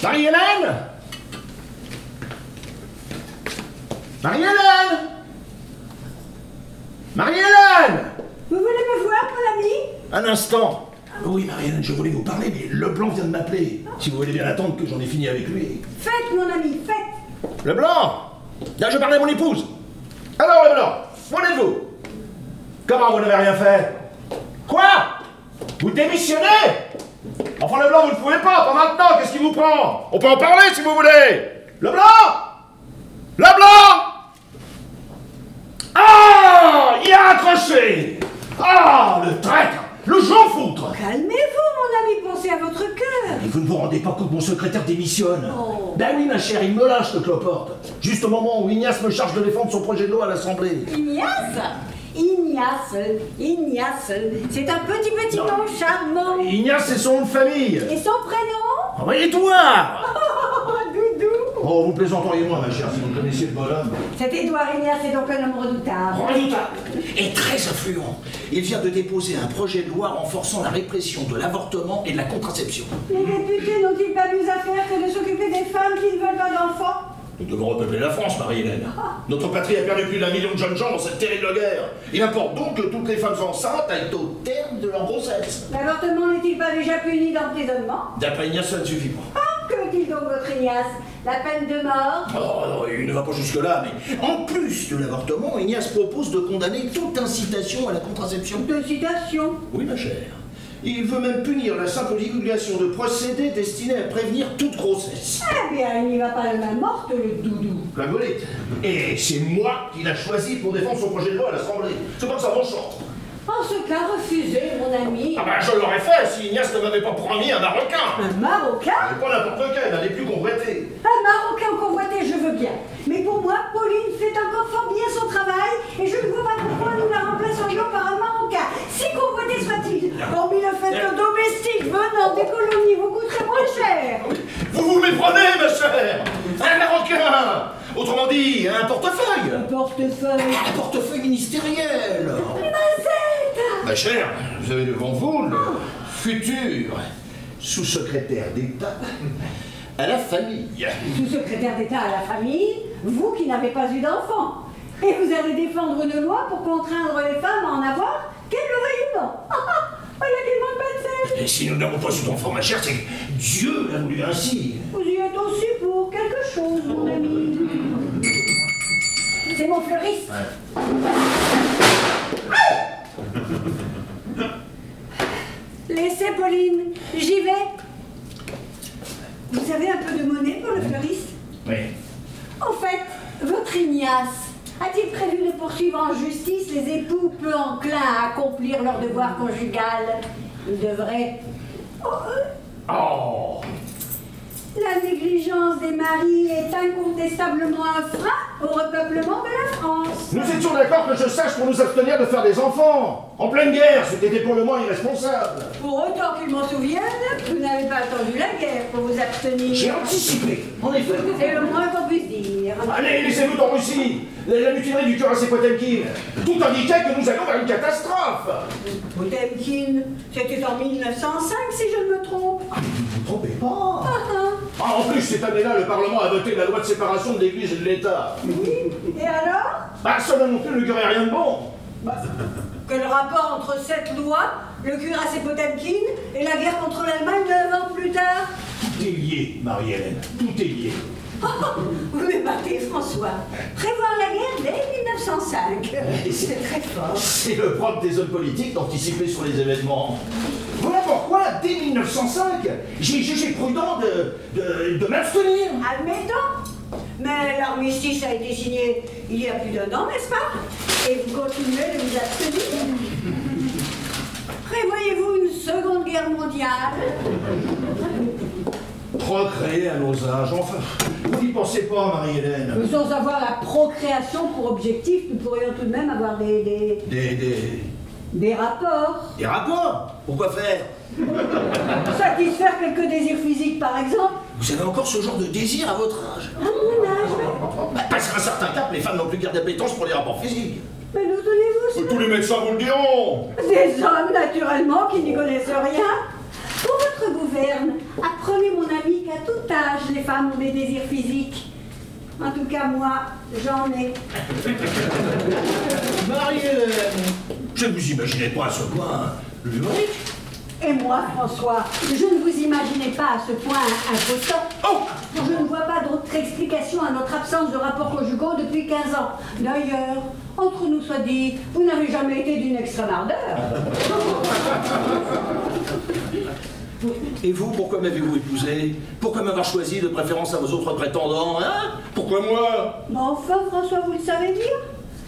Marie-Hélène! Marie-Hélène! Marie-Hélène! Vous voulez me voir, mon ami? Un instant. Oui, Marie-Hélène, je voulais vous parler, mais Leblanc vient de m'appeler. Si vous voulez bien attendre que j'en ai fini avec lui. Faites, mon ami, faites! Leblanc! Là, je parlais à mon épouse. Alors, Leblanc, où en êtes-vous? Comment vous n'avez rien fait? Quoi? Vous démissionnez? Enfin, Leblanc, vous ne pouvez pas maintenant, qu'est-ce qui vous prend? On peut en parler si vous voulez. Leblanc! Leblanc! Ah! Il a accroché! Ah! Le traître! Le Jean foutre! Calmez-vous, mon ami, pensez à votre cœur! Et vous ne vous rendez pas compte que mon secrétaire démissionne? Oh. Ben oui, ma chère, il me lâche, le cloporte. Juste au moment où Ignace me charge de défendre son projet de loi à l'Assemblée. Ignace, c'est un petit Non. nom charmant. Ignace, c'est son nom de famille. Et son prénom? Ah bah, Édouard! Oh, Doudou! Oh, vous plaisanteriez-moi, ma chère, si vous connaissiez le bonhomme. Cet Édouard Ignace est donc un homme redoutable. Redoutable et très influent. Il vient de déposer un projet de loi renforçant la répression de l'avortement et de la contraception. Les députés n'ont-ils pas plus à faire que de s'occuper des femmes qui ne veulent pas d'enfants? Nous devons repeupler la France, Marie-Hélène. Notre patrie a perdu plus d'1 million de jeunes gens dans cette terrible guerre. Il importe donc que toutes les femmes enceintes aillent au terme de leur grossesse. L'avortement n'est-il pas déjà puni d'emprisonnement? D'après Ignace, ça ne suffit pas. Ah, que dit donc votre Ignace? La peine de mort? Oh, non, il ne va pas jusque-là, mais en plus de l'avortement, Ignace propose de condamner toute incitation à la contraception. De citation. Oui, ma chère. Il veut même punir la simple divulgation de procédés destinés à prévenir toute grossesse. Eh bien, il n'y va pas de main morte, le doudou. La golette. Et c'est moi qui l'a choisi pour défendre son projet de loi à l'Assemblée. C'est pas que ça m'enchante. En ce cas, refusez, mon ami. Ah ben, je l'aurais fait si Ignace ne m'avait pas promis un Marocain. Un Marocain? Mais pas n'importe lequel, un des plus convoités. Un Marocain convoité, je veux bien. Mais pour moi, Pauline fait encore fort bien son travail et je ne vois pas pourquoi nous la remplacerions par un Marocain. Si convoité soit-il, hormis le fait que domestique venant des colonies vous coûterait moins cher. Vous vous méprenez, ma chère. Un Marocain. Autrement dit, un portefeuille. Un portefeuille. Un portefeuille ministériel. Ma chère, vous avez devant vous le futur sous-secrétaire d'État à la famille. Sous-secrétaire d'État à la famille, vous qui n'avez pas eu d'enfant. Et vous allez défendre une loi pour contraindre les femmes à en avoir? Quel réunion! Voilà qu'il manque pas de sel. Et si nous n'avons pas eu d'enfant, ma chère, c'est que Dieu l'a voulu ainsi. Vous y êtes aussi pour quelque chose, mon ami. C'est mon fleuriste. Laissez, Pauline, j'y vais. Vous avez un peu de monnaie pour le fleuriste? Oui. En fait, votre Ignace a-t-il prévu de poursuivre en justice les époux peu enclins à accomplir leur devoir conjugal? Il devrait... Oh. La négligence des maris est incontestablement un frein au repeuplement de la France. Nous étions d'accord que je sache pour nous abstenir de faire des enfants. En pleine guerre, c'était pour le moins irresponsable. Pour autant qu'il m'en souvienne, vous n'avez pas attendu la guerre pour vous abstenir. J'ai anticipé, en effet. C'est le moins qu'on puisse dire. Allez, laissez-nous en Russie. La mutinerie du cuirassé Potemkin. Tout indiquait que nous allions vers une catastrophe. Potemkin, c'était en 1905 si je ne me trompe. Ah, mais vous ne vous trompez pas. Ah, En plus, cette année-là, le Parlement a voté la loi de séparation de l'Église et de l'État. oui, et alors? Bah, cela non plus n'augurait rien de bon. Quel rapport entre cette loi, le cuirassé Potemkin et la guerre contre l'Allemagne 9 ans plus tard? Tout est lié, Marie-Hélène. Tout est lié. Vous m'épatez, François. Prévoir la guerre dès 1905. C'est très fort. C'est le propre des hommes politiques d'anticiper sur les événements. Voilà pourquoi, dès 1905, j'ai jugé prudent de m'abstenir. Admettons. Mais l'armistice a été signé il y a plus d'1 an, n'est-ce pas? Et vous continuez de vous abstenir. Prévoyez-vous une seconde guerre mondiale? Procréer à nos âges, enfin, vous n'y pensez pas, Marie-Hélène. Sans avoir la procréation pour objectif, nous pourrions tout de même avoir des rapports. Des rapports? Pourquoi faire? Satisfaire quelques désirs physiques, par exemple. Vous avez encore ce genre de désir à votre âge? À mon âge, Passer un certain cap, les femmes n'ont plus guère d'appétence pour les rapports physiques. mais nous tenez-vous? Tous les médecins vous le diront. Des hommes, naturellement, qui n'y connaissent rien. Pour votre gouverne, apprenez, mon ami, qu'à tout âge, les femmes ont des désirs physiques. En tout cas, moi, j'en ai. Marie-Hélène, je ne vous imaginais pas à ce point l'humorique. Et moi, François, je ne vous imaginais pas à ce point impostant. Oh! Je ne vois pas d'autre explication à notre absence de rapports conjugaux depuis 15 ans. D'ailleurs, entre nous soit dit, vous n'avez jamais été d'une extrême ardeur. Et vous, pourquoi m'avez-vous épousé? Pourquoi m'avoir choisi de préférence à vos autres prétendants, hein? Pourquoi moi? Mais enfin, François, vous le savez bien.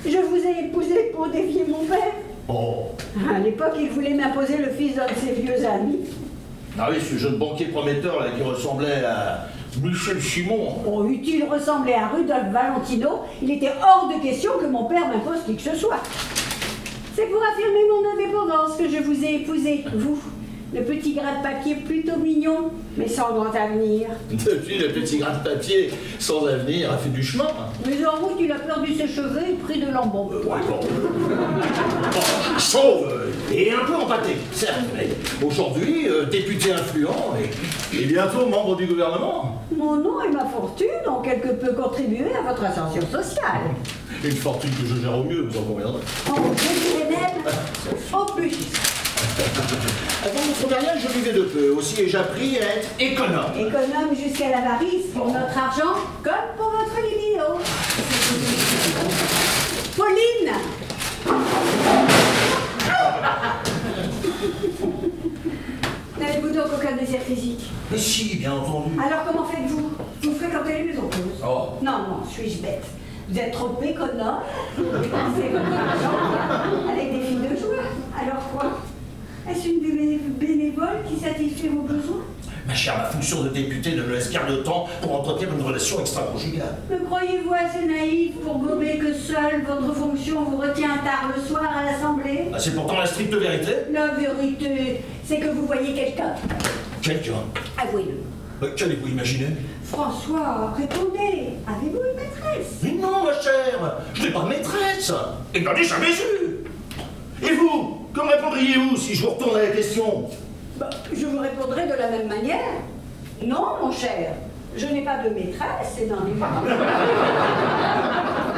Je vous ai épousé pour défier mon père. Oh! À l'époque, il voulait m'imposer le fils d'un de ses vieux amis. Ah oui, ce jeune banquier prometteur là qui ressemblait à Michel Simon. Oh, eût-il ressemblé à Rudolf Valentino, il était hors de question que mon père m'impose qui que ce soit. C'est pour affirmer mon indépendance que je vous ai épousé, vous. Le petit grain de papier plutôt mignon, mais sans grand avenir. Depuis, le petit grain de papier sans avenir a fait du chemin. Mais en route, il a perdu ses cheveux et pris de l'embonpoint. Chauve et un peu empâté, certes, mais aujourd'hui, député influent et bientôt membre du gouvernement. Mon nom et ma fortune ont quelque peu contribué à votre ascension sociale. Une fortune que je gère au mieux, vous en conviendrez. Oh, je dirais même au plus. Avant votre mariage, je vivais de peu. Aussi ai-je appris à être économe. Économe jusqu'à l'avarice pour notre argent, comme pour votre libido. Pauline! N'avez-vous donc aucun désir physique? Mais si, bien entendu. Alors comment faites-vous? Vous fréquentez les maisons closes? Oh. Non, suis-je bête? Vous êtes trop économe pour dépenser votre argent avec des filles de joie. Alors quoi? Est-ce une bénévole qui satisfait vos besoins? Ma chère, ma fonction de député ne me laisse guère de temps pour entretenir une relation extra-conjugale. Me croyez-vous assez naïf pour gober que seule votre fonction vous retient tard le soir à l'Assemblée? Ah, c'est pourtant la stricte vérité. La vérité, c'est que vous voyez quelqu'un. Quelqu'un. Avouez-le. Qu'allez-vous imaginer? François, répondez. Avez-vous une maîtresse? Mais non, ma chère, je n'ai pas de maîtresse. Et n'en ai jamais eu. Et vous, comment répondriez-vous si je vous retourne la question? Bah, je vous répondrai de la même manière. Non, mon cher, je n'ai pas de maîtresse et n'en ai pas.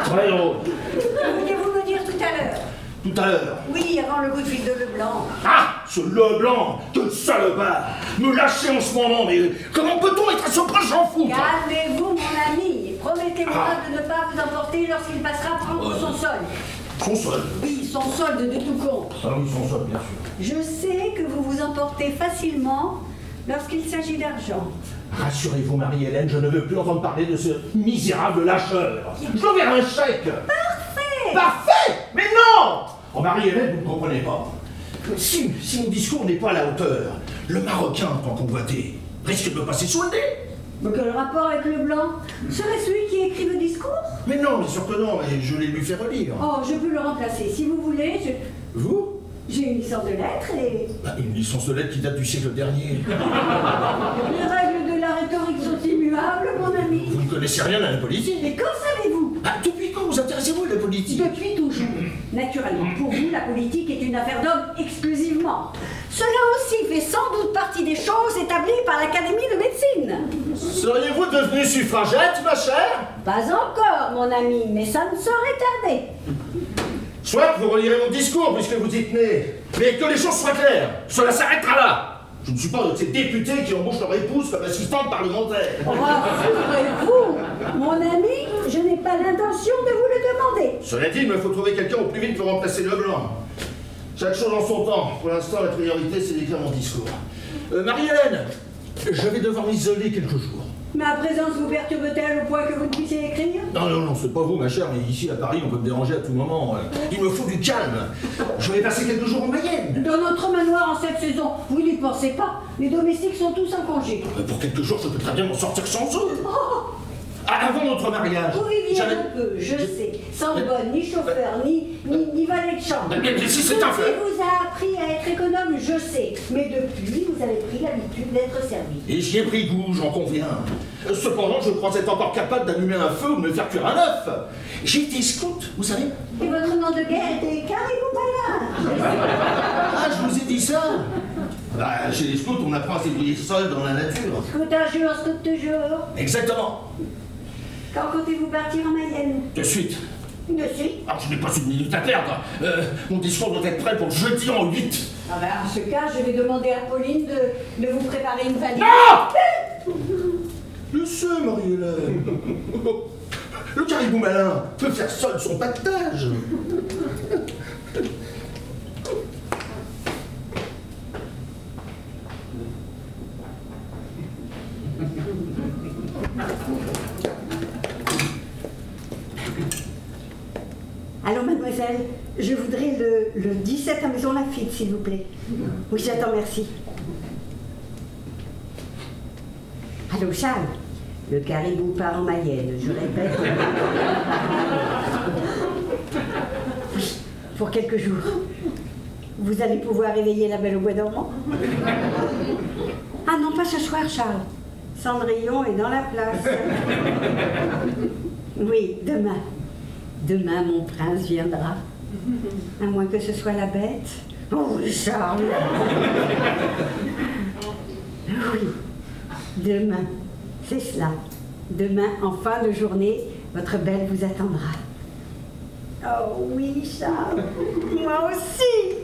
Voyons. Que vouliez-vous me dire tout à l'heure? Tout à l'heure. Oui, avant le coup de fil de Leblanc. Ah, ce Leblanc, quel salopard. Me lâcher en ce moment, mais comment peut-on être à ce point, j'en fous? Calmez-vous, mon ami. Promettez-moi de ne pas vous emporter lorsqu'il passera prendre son solde. Son solde? Oui, son solde de tout compte. Ah oui, son solde, bien sûr. Je sais que vous vous emportez facilement lorsqu'il s'agit d'argent. Rassurez-vous, Marie-Hélène, je ne veux plus entendre parler de ce misérable lâcheur. Je dois vers un chèque. Parfait! Parfait! Mais non! Oh, Marie-Hélène, vous ne comprenez pas. Si mon discours n'est pas à la hauteur, le Marocain, tant convoité, risque de me passer sous le nez. Mais quel rapport avec Leblanc? Serait celui qui écrit le discours? Mais non, bien sûr que non, mais je l'ai lui fait relire. Oh, je peux le remplacer. Si vous voulez, Vous? j'ai une licence de lettres et... Une licence de lettres qui date du siècle dernier. Les règles de la rhétorique sont immuables, mon ami. Vous ne connaissez rien à la politique. Mais qu'en savez-vous? Ah, depuis quand vous intéressez-vous à la politique? Depuis toujours. Naturellement, pour vous, la politique est une affaire d'hommes exclusivement. Cela aussi fait sans doute partie des choses établies par l'Académie de médecine. Seriez-vous devenue suffragette, ma chère? Pas encore, mon ami, mais ça ne saurait tarder. Soit vous relirez mon discours puisque vous y tenez, mais que les choses soient claires, cela s'arrêtera là. Je ne suis pas de ces députés qui embauchent leur épouse comme assistante parlementaire. Rassurez-vous, mon ami, je n'ai pas l'intention de vous le demander. Cela dit, il me faut trouver quelqu'un au plus vite pour remplacer Leblanc. Chaque chose en son temps. Pour l'instant, la priorité, c'est d'écrire mon discours. Marie-Hélène, je vais devoir m'isoler quelques jours. Ma présence vous perturbe-t-elle au point que vous ne puissiez écrire? Non, c'est pas vous, ma chère, mais ici, à Paris, on peut me déranger à tout moment. Il me faut du calme. Je vais passer quelques jours en Mayenne. Dans notre manoir en cette saison, vous n'y pensez pas. Les domestiques sont tous en congé. Pour quelques jours, je peux très bien m'en sortir sans eux. Avant notre mariage. Vous viviez un peu, je sais, sans bonne, ni chauffeur, ni valet de chambre. Mais si c'est un fait. Sophie vous a appris à être économe, je sais. Mais depuis, vous avez pris l'habitude d'être servi. Et j'y ai pris goût, j'en conviens. Cependant, je crois être encore capable d'allumer un feu ou de me faire cuire un œuf. J'ai été scout, vous savez. Et votre nom de guerre était Caribou Malin. Ah, je vous ai dit ça. Bah, chez les scouts, on apprend à se débrouiller seul dans la nature. Scout un jour, scout toujours. Exactement. Quand comptez-vous partir en Mayenne? De suite. De suite? Alors, je n'ai pas une minute à perdre. Mon discours doit être prêt pour jeudi en 8. Ah ben, en ce cas, je vais demander à Pauline de vous préparer une valise. Ah! Je sais, Marie-Hélène. Le caribou malin peut faire seul son pactage. Allô, mademoiselle, je voudrais le 17 à Maison Lafitte, s'il vous plaît. Oui, j'attends, merci. Allô, Charles, le caribou part en Mayenne, je répète. Oui, pour quelques jours. Vous allez pouvoir réveiller la belle au bois dormant? Ah non, pas ce soir, Charles. Cendrillon est dans la place. Oui, demain. Demain, mon prince viendra. À moins que ce soit la bête. Oh, Charles! Oui, demain, c'est cela. Demain, en fin de journée, votre belle vous attendra. Oh oui, Charles, moi aussi!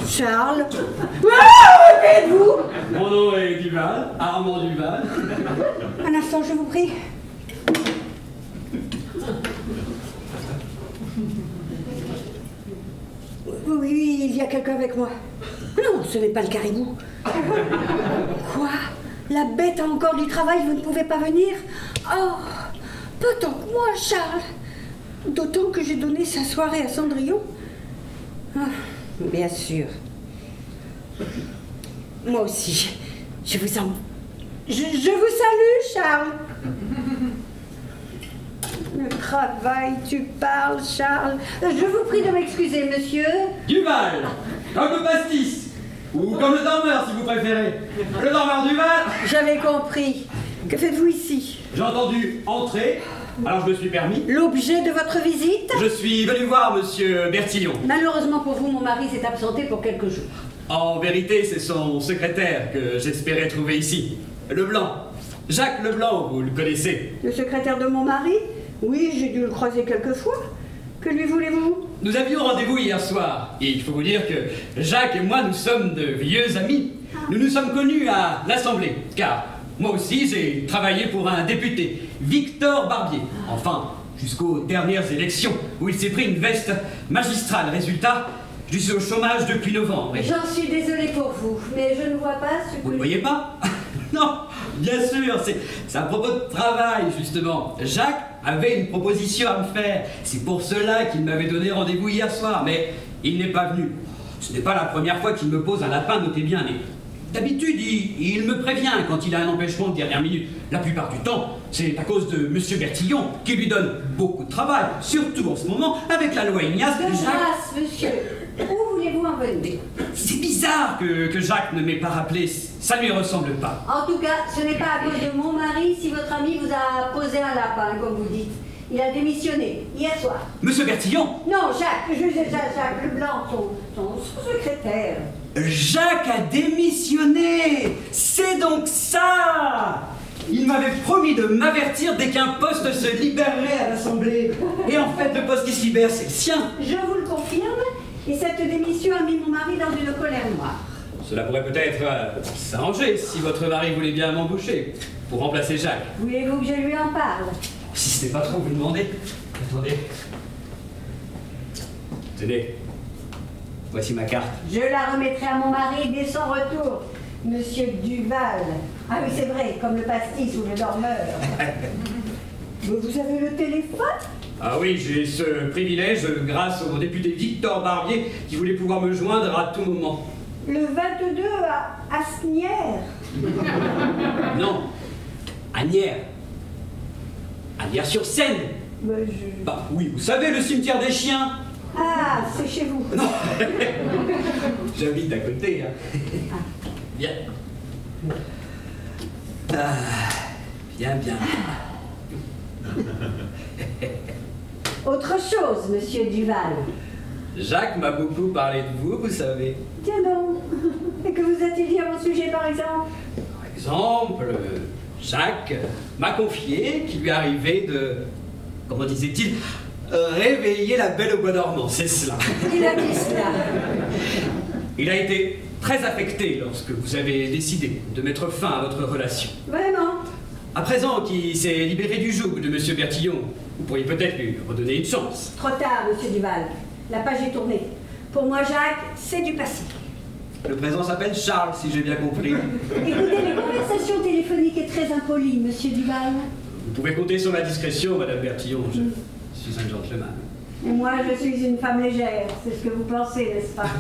Charles. Ah, qui êtes-vous? Mon nom est Duval, Armand Duval. Un instant, je vous prie. Oui, il y a quelqu'un avec moi. Non, ce n'est pas le caribou. Quoi? La bête a encore du travail, vous ne pouvez pas venir? Oh, pas tant que moi, Charles. D'autant que j'ai donné sa soirée à Cendrillon. Ah, bien sûr. Moi aussi. Je vous salue, Charles. Le travail, tu parles, Charles. Je vous prie de m'excuser, monsieur. Duval, comme le pastis. Ou comme le dormeur, si vous préférez. Le dormeur Duval. J'avais compris. Que faites-vous ici? J'ai entendu entrer Alors je me suis permis. L'objet de votre visite? Je suis venu voir monsieur Bertillon. Malheureusement pour vous, mon mari s'est absenté pour quelques jours. En vérité, c'est son secrétaire que j'espérais trouver ici. Leblanc. Jacques Leblanc, vous le connaissez. Le secrétaire de mon mari? Oui, j'ai dû le croiser quelques fois. Que lui voulez-vous? Nous avions rendez-vous hier soir. Et il faut vous dire que Jacques et moi, nous sommes de vieux amis. Nous nous sommes connus à l'Assemblée, car moi aussi, j'ai travaillé pour un député, Victor Barbier. Enfin, jusqu'aux dernières élections, où il s'est pris une veste magistrale. Résultat, je suis au chômage depuis novembre. Et... J'en suis désolée pour vous, mais je ne vois pas ce que... Vous ne voyez pas? Non, bien sûr, c'est à propos de travail, justement. Jacques avait une proposition à me faire. C'est pour cela qu'il m'avait donné rendez-vous hier soir, mais il n'est pas venu. Ce n'est pas la première fois qu'il me pose un lapin, notez bien, mais d'habitude, il me prévient quand il a un empêchement de dernière minute. La plupart du temps, c'est à cause de monsieur Bertillon, qui lui donne beaucoup de travail, surtout en ce moment, avec la loi Ignace. De grâce, monsieur, où voulez-vous en venir? C'est bizarre que Jacques ne m'ait pas rappelé, ça ne lui ressemble pas. En tout cas, ce n'est pas à cause de mon mari si votre ami vous a posé un lapin, comme vous dites. Il a démissionné, hier soir. Monsieur Bertillon? Non, Jacques Leblanc, son secrétaire. Jacques a démissionné! C'est donc ça! Il m'avait promis de m'avertir dès qu'un poste se libérerait à l'Assemblée. Et en fait, le poste qui se libère, c'est le sien. Je vous le confirme, et cette démission a mis mon mari dans une colère noire. Cela pourrait peut-être s'arranger si votre mari voulait bien m'embaucher pour remplacer Jacques. Voulez-vous que je lui en parle? Si ce n'est pas trop, vous demandez. Attendez. Tenez. Voici ma carte. Je la remettrai à mon mari dès son retour, monsieur Duval. Ah oui, c'est vrai, comme le pastis ou le dormeur. Mais vous avez le téléphone? Ah oui, j'ai ce privilège grâce au député Victor Barbier qui voulait pouvoir me joindre à tout moment. Le 22 à Asnières. Non, Asnières. Asnières-sur-Seine. Bah oui, vous savez, le cimetière des chiens. Ah, c'est chez vous. Non. J'habite à côté. Hein. Bien. Ah, bien. Autre chose, monsieur Duval. Jacques m'a beaucoup parlé de vous, vous savez. Tiens donc. Et que vous a-t-il dit à mon sujet, par exemple? Par exemple, Jacques m'a confié qu'il lui arrivait de... Comment disait-il? Réveiller la belle au bois dormant, c'est cela. Il a dit cela. Il a été très affecté lorsque vous avez décidé de mettre fin à votre relation. Vraiment? À présent qu'il s'est libéré du joug de monsieur Bertillon, vous pourriez peut-être lui redonner une chance. Trop tard, monsieur Duval. La page est tournée. Pour moi, Jacques, c'est du passé. Le présent s'appelle Charles, si j'ai bien compris. Écoutez, les conversations téléphoniques est très impolie, monsieur Duval. Vous pouvez compter sur ma discrétion, madame Bertillon. Je suis un gentleman. Et moi, je suis une femme légère. C'est ce que vous pensez, n'est-ce pas?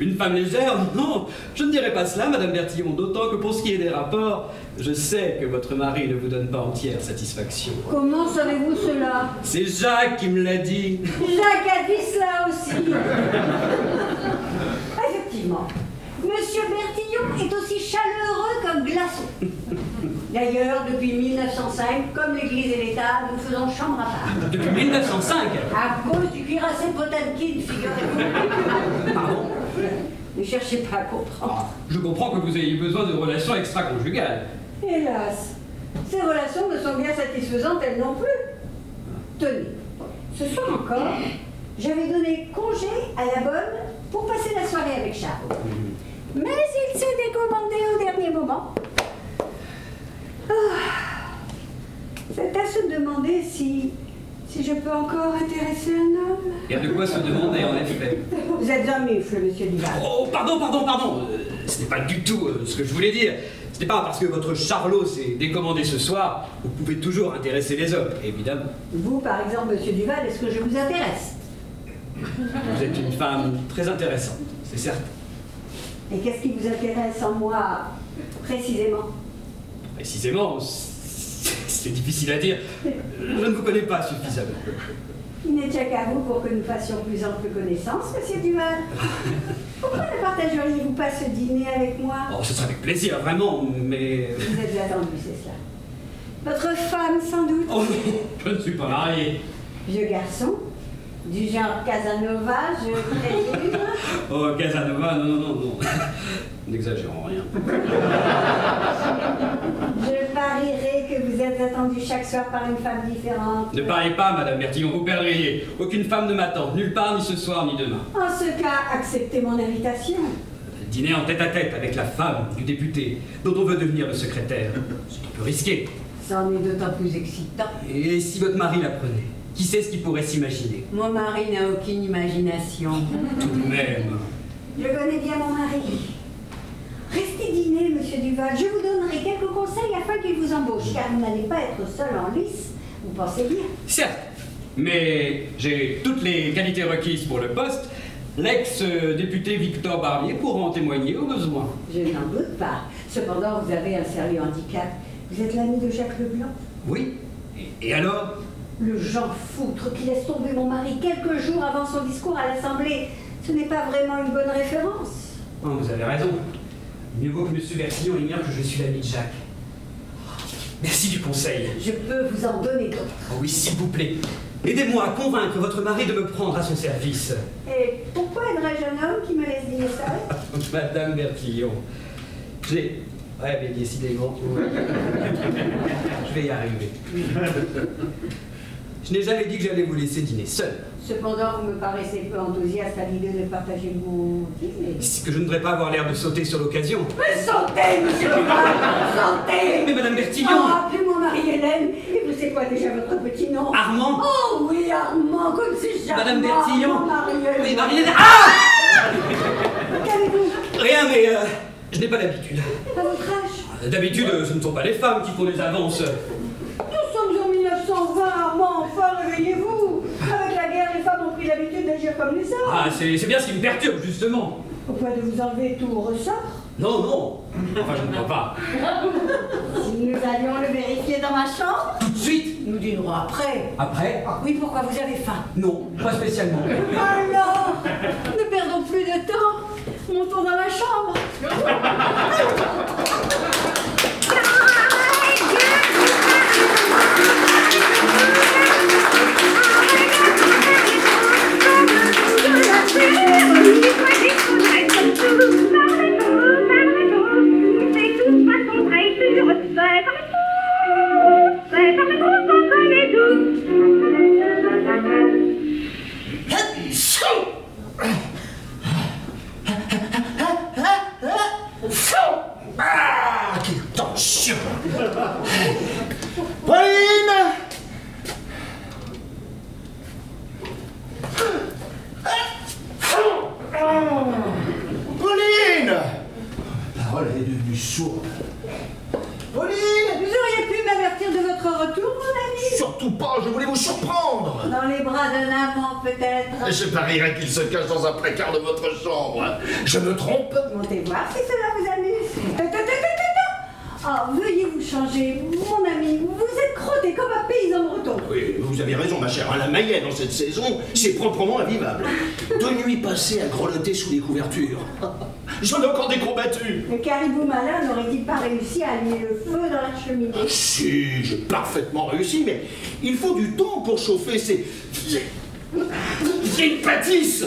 Une femme légère? Non, je ne dirais pas cela, madame Bertillon. D'autant que pour ce qui est des rapports, je sais que votre mari ne vous donne pas entière satisfaction. Comment savez-vous cela? C'est Jacques qui me l'a dit. Jacques a dit cela aussi. Effectivement. Monsieur Bertillon est aussi chaleureux qu'un glaçon. D'ailleurs, depuis 1905, comme l'Église et l'État, nous faisons chambre à part. Depuis 1905? À cause du cuirassé Potemkin, figurez-vous. Pardon? Ne cherchez pas à comprendre. Je comprends que vous ayez besoin de relations extra-conjugales. Hélas, ces relations ne sont bien satisfaisantes elles non plus. Tenez, ce soir encore, j'avais donné congé à la bonne pour passer la soirée avec Charles. Mais il s'est décommandé au dernier moment. C'est à se demander si je peux encore intéresser un homme. Il y a de quoi se demander, en effet. Vous êtes un mufle, monsieur Duval. Oh, pardon. Ce n'est pas du tout ce que je voulais dire. Ce n'est pas parce que votre Charlot s'est décommandé ce soir, vous pouvez toujours intéresser les hommes, évidemment. Vous, par exemple, monsieur Duval, est-ce que je vous intéresse? Vous êtes une femme très intéressante, c'est certain. Et qu'est-ce qui vous intéresse en moi, précisément? Précisément, c'est difficile à dire. Je ne vous connais pas suffisamment. Il n'est qu'à vous pour que nous fassions plus ample connaissance, monsieur Duval. Pourquoi ne partageriez-vous pas ce dîner avec moi? Oh, ce serait avec plaisir, vraiment, mais... Vous êtes attendu, c'est cela. Votre femme, sans doute. Oh non, je ne suis pas marié. Vieux garçon, du genre Casanova, je présume. Oh, Casanova, non. N'exagérons rien. Je parierais que vous êtes attendu chaque soir par une femme différente. Ne pariez pas, Madame Bertillon, vous perdriez. Aucune femme ne m'attend, nulle part, ni ce soir, ni demain. En ce cas, acceptez mon invitation. Dîner en tête-à-tête avec la femme du député, dont on veut devenir le secrétaire. C'est un peu risqué. C'en est d'autant plus excitant. Et si votre mari l'apprenait? Qui sait ce qu'il pourrait s'imaginer? Mon mari n'a aucune imagination. Tout de même. Je connais bien mon mari. Restez dîner, monsieur Duval. Je vous donnerai quelques conseils afin qu'il vous embauche, car vous n'allez pas être seul en lice. Vous pensez bien. Certes, mais j'ai toutes les qualités requises pour le poste. L'ex-député Victor Barbier pourra en témoigner au besoin. Je n'en doute pas. Cependant, vous avez un sérieux handicap. Vous êtes l'ami de Jacques Leblanc. Oui. Et alors? Le Jean Foutre qui laisse tomber mon mari quelques jours avant son discours à l'Assemblée. Ce n'est pas vraiment une bonne référence. Oh, vous avez raison. Mieux vaut que M. Bertillon ignore que je suis l'ami de Jacques. Merci du conseil. Je peux vous en donner d'autres. Oh oui, s'il vous plaît. Aidez-moi à convaincre votre mari de me prendre à son service. Et pourquoi aiderais-je un homme qui me laisse dîner seul? Madame Bertillon, j'ai... Ouais, mais décidément. Je vais y arriver. Je n'ai jamais dit que j'allais vous laisser dîner seul. Cependant, vous me paraissez peu enthousiaste à l'idée de partager mon dîner. C'est que je ne voudrais pas avoir l'air de sauter sur l'occasion. Mais sautez, monsieur Duval, sautez! Mais Madame Bertillon! Ah, appelez mon mari Hélène. Et vous savez quoi déjà votre petit nom? Armand? Oh oui, Armand, comme c'est charmant. Madame Bertillon! Mon mari Hélène. Oui, Marie-Hélène. Ah! Qu'avez-vous? Rien, mais je n'ai pas l'habitude. À votre âge? D'habitude, ce ne sont pas les femmes qui font des avances. Nous sommes en 1920, Armand, enfin, réveillez-vous. Avec la guerre, les femmes ont pris l'habitude d'agir comme les hommes. Ah, c'est bien ce qui me perturbe, justement. Au point de vous enlever tout ressort. Non. Enfin, je ne crois pas. Si nous allions le vérifier dans ma chambre, Tout de suite? nous dînerons après. Après? Ah oui, pourquoi vous avez faim? Non, pas spécialement. Alors, ne perdons plus de temps. Montons dans ma chambre. Ah, quelle tension! Pauline! Pauline! La parole est devenue sourde. Pauline! Vous auriez pu m'avertir de votre retour, mon ami? Surtout pas, je voulais vous surprendre! Dans les bras d'un amant, peut-être. Je parierais qu'il se cache dans un placard de votre chambre. Je me trompe? Montez voir si cela vous amuse. Ah, veuillez vous changer, mon ami. Vous êtes crotté comme un paysan breton. Oui, vous avez raison, ma chère. La Mayenne, dans cette saison, c'est proprement invivable. 2 nuits passées à grelotter sous les couvertures. J'en ai encore des combattus. Le caribou malin n'aurait-il pas réussi à allumer le feu dans la cheminée? Si, j'ai parfaitement réussi, mais il faut du temps pour chauffer ces... une pâtisse.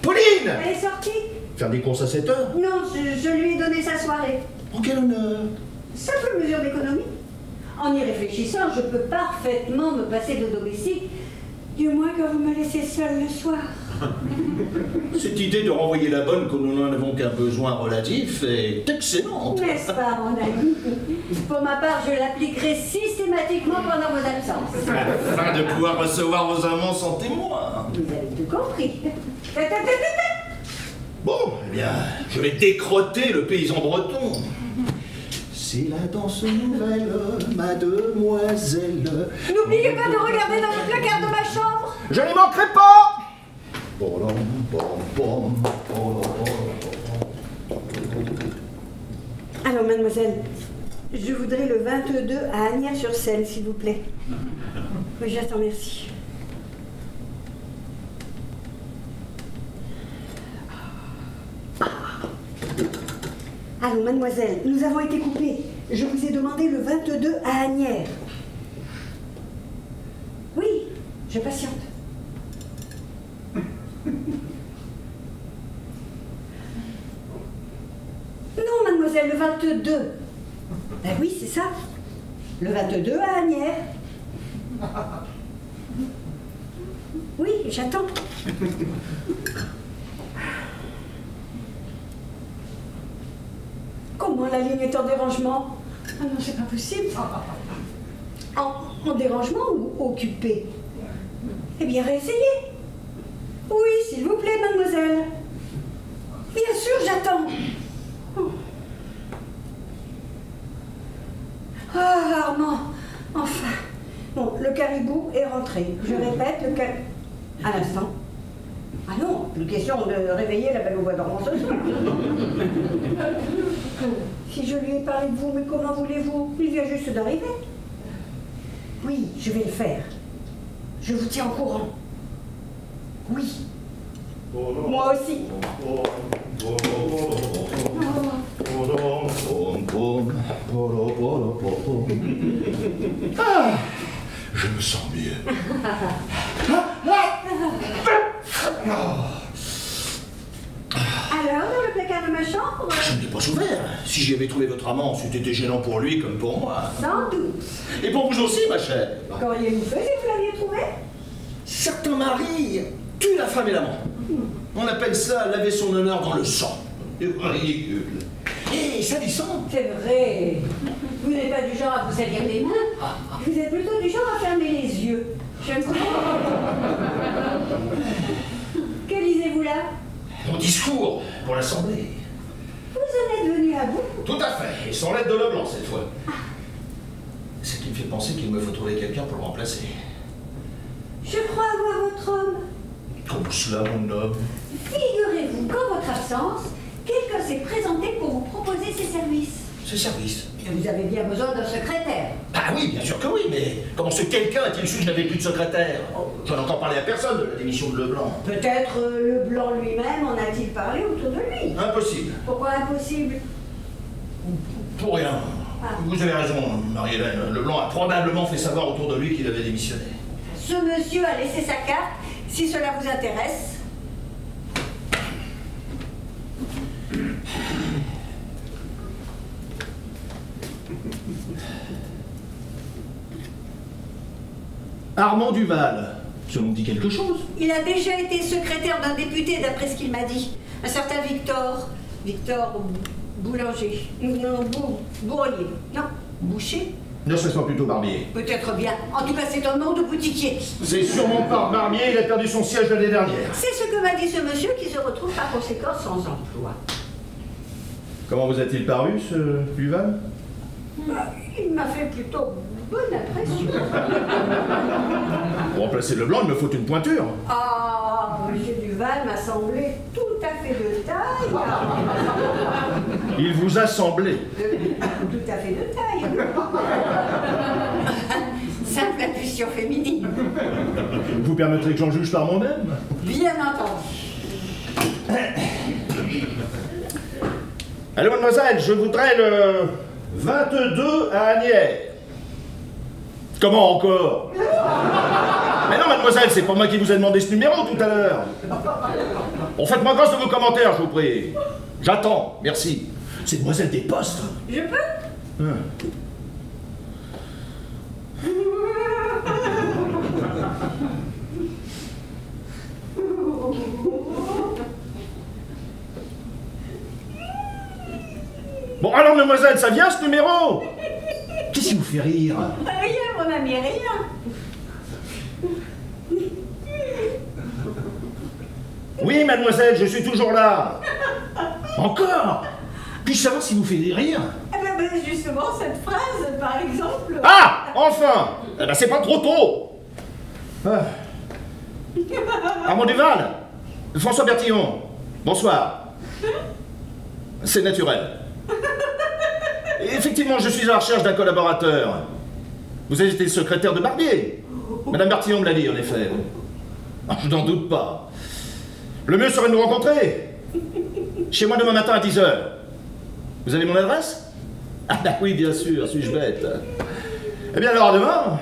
Pauline! Elle est sortie? Faire des courses à 7 heures? Non, je lui ai donné sa soirée. En quel honneur? Simple mesure d'économie. En y réfléchissant, je peux parfaitement me passer de domestique, du moins quand vous me laissez seule le soir. Cette idée de renvoyer la bonne quand nous n'en avons qu'un besoin relatif est excellente. N'est-ce pas, mon ami? Pour ma part, je l'appliquerai systématiquement pendant vos absences. Afin de pouvoir recevoir vos amants sans témoin. Vous avez tout compris. Bon, eh bien, je vais décrotter le paysan breton. C'est la danse nouvelle, mademoiselle. N'oubliez pas de regarder dans le placard de ma chambre. Je n'y manquerai pas. Alors, mademoiselle, je voudrais le 22 à Agnières-sur-Seine, s'il vous plaît. Oui, j'attends, merci. Allô, mademoiselle, nous avons été coupés. Je vous ai demandé le 22 à Asnières. Oui, je patiente. Non, mademoiselle, le 22. Ben oui, c'est ça. Le 22 à Asnières. Oui, j'attends. Comment la ligne est en dérangement? Ah non, c'est pas possible. En dérangement ou occupé? Eh bien, réessayez. Oui, s'il vous plaît, mademoiselle. Bien sûr, j'attends. Ah, Armand, enfin. Bon, le caribou est rentré. Je répète, le caribou... À l'instant. Ah non, plus question de réveiller la belle au bois dormant ce soir. Si je lui ai parlé de vous, mais comment voulez-vous? Il vient juste d'arriver. Oui, je vais le faire. Je vous tiens au courant. Oui. Moi aussi. Ah, je me sens mieux. Alors, dans le placard de ma chambre? Je ne l'ai pas ouvert. Si j'y avais trouvé votre amant, c'eût été gênant pour lui comme pour moi. Sans doute. Et pour vous aussi, ma chère. Qu'auriez-vous fait si vous l'aviez trouvé? Certains maris tuent la femme et l'amant. On appelle ça laver son honneur dans le sang. C'est ridicule. Et salissant. C'est vrai. Vous n'êtes pas du genre à vous salir les mains. Vous êtes plutôt du genre à fermer les yeux. Je me comprends. Que lisez-vous là? Mon discours pour l'Assemblée. Vous en êtes venu à bout? Tout à fait. Et sans l'aide de Leblanc cette fois. Ce qui me fait penser qu'il me faut trouver quelqu'un pour le remplacer. Je crois avoir votre homme. Comme cela, mon homme? Figurez-vous qu'en votre absence, quelqu'un s'est présenté pour vous proposer ses services. Ce service. Vous avez bien besoin d'un secrétaire. Ah oui, bien sûr que oui, mais comment ce quelqu'un a-t-il su que je n'avais plus de secrétaire? J'en ai encore parlé à personne de la démission de Leblanc. Peut-être Leblanc lui-même en a-t-il parlé autour de lui. Impossible. Pourquoi impossible? Pour rien. Ah. Vous avez raison, Marie-Hélène. Leblanc a probablement fait savoir autour de lui qu'il avait démissionné. Ce monsieur a laissé sa carte, si cela vous intéresse. Armand Duval, ça nous dit quelque chose? Il a déjà été secrétaire d'un député, d'après ce qu'il m'a dit. Un certain Victor Boulanger. Non, Bourrier. Non, Boucher. Ne serait-ce pas plutôt Barbier? Peut-être bien. En tout cas, c'est un nom de boutiquier. C'est sûrement par Barbier, il a perdu son siège l'année dernière. C'est ce que m'a dit ce monsieur qui se retrouve par conséquent sans emploi. Comment vous a-t-il paru, ce Duval? Il m'a fait plutôt bonne impression. Pour remplacer Leblanc, il me faut une pointure. Ah, monsieur Duval m'a semblé tout à fait de taille. Il vous a semblé. Tout à fait de taille. Simple intuition féminine. Vous permettrez que j'en juge par moi-même? Bien entendu. Allô, mademoiselle, je voudrais le 22 à Asnières. Comment encore? Mais non, mademoiselle, c'est pas moi qui vous ai demandé ce numéro tout à l'heure. Bon, faites-moi grâce de vos commentaires, je vous prie. J'attends, merci. C'est demoiselle des postes. Je peux? Bon, alors, mademoiselle, ça vient ce numéro? Qu'est-ce qui vous fait rire? Rien, mon ami, rien. Oui, mademoiselle, je suis toujours là. Encore? Puis-je savoir si vous faites rire? Eh ben, justement, cette phrase, par exemple... Ah! Enfin! Eh ben, c'est pas trop tôt! Armand Duval! François Bertillon! Bonsoir! C'est naturel. Effectivement, je suis à la recherche d'un collaborateur. Vous avez été secrétaire de Barbier. Madame Bertillon me l'a dit, en effet. Je n'en doute pas. Le mieux serait de nous rencontrer. Chez moi demain matin à 10h. Vous avez mon adresse? Ah bah oui, bien sûr, suis-je bête. Eh bien alors, demain,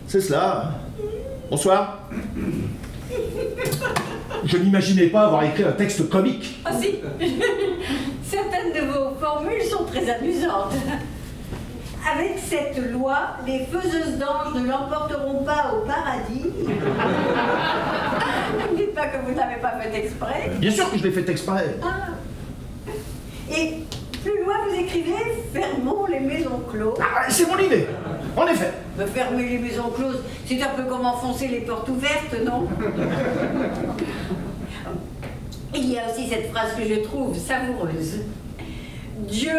c'est cela. Bonsoir. Je n'imaginais pas avoir écrit un texte comique. Ah si. Certaines de vos formules sont très amusantes. Avec cette loi, les faiseuses d'anges ne l'emporteront pas au paradis. Ne me dites pas que vous n'avez pas fait exprès. Bien sûr que je l'ai fait exprès. Ah. Et plus loin, vous écrivez « Fermons les maisons closes ». Ah, c'est mon idée, en effet. Mais fermer les maisons closes, c'est un peu comme enfoncer les portes ouvertes, non? Il y a aussi cette phrase que je trouve savoureuse. Dieu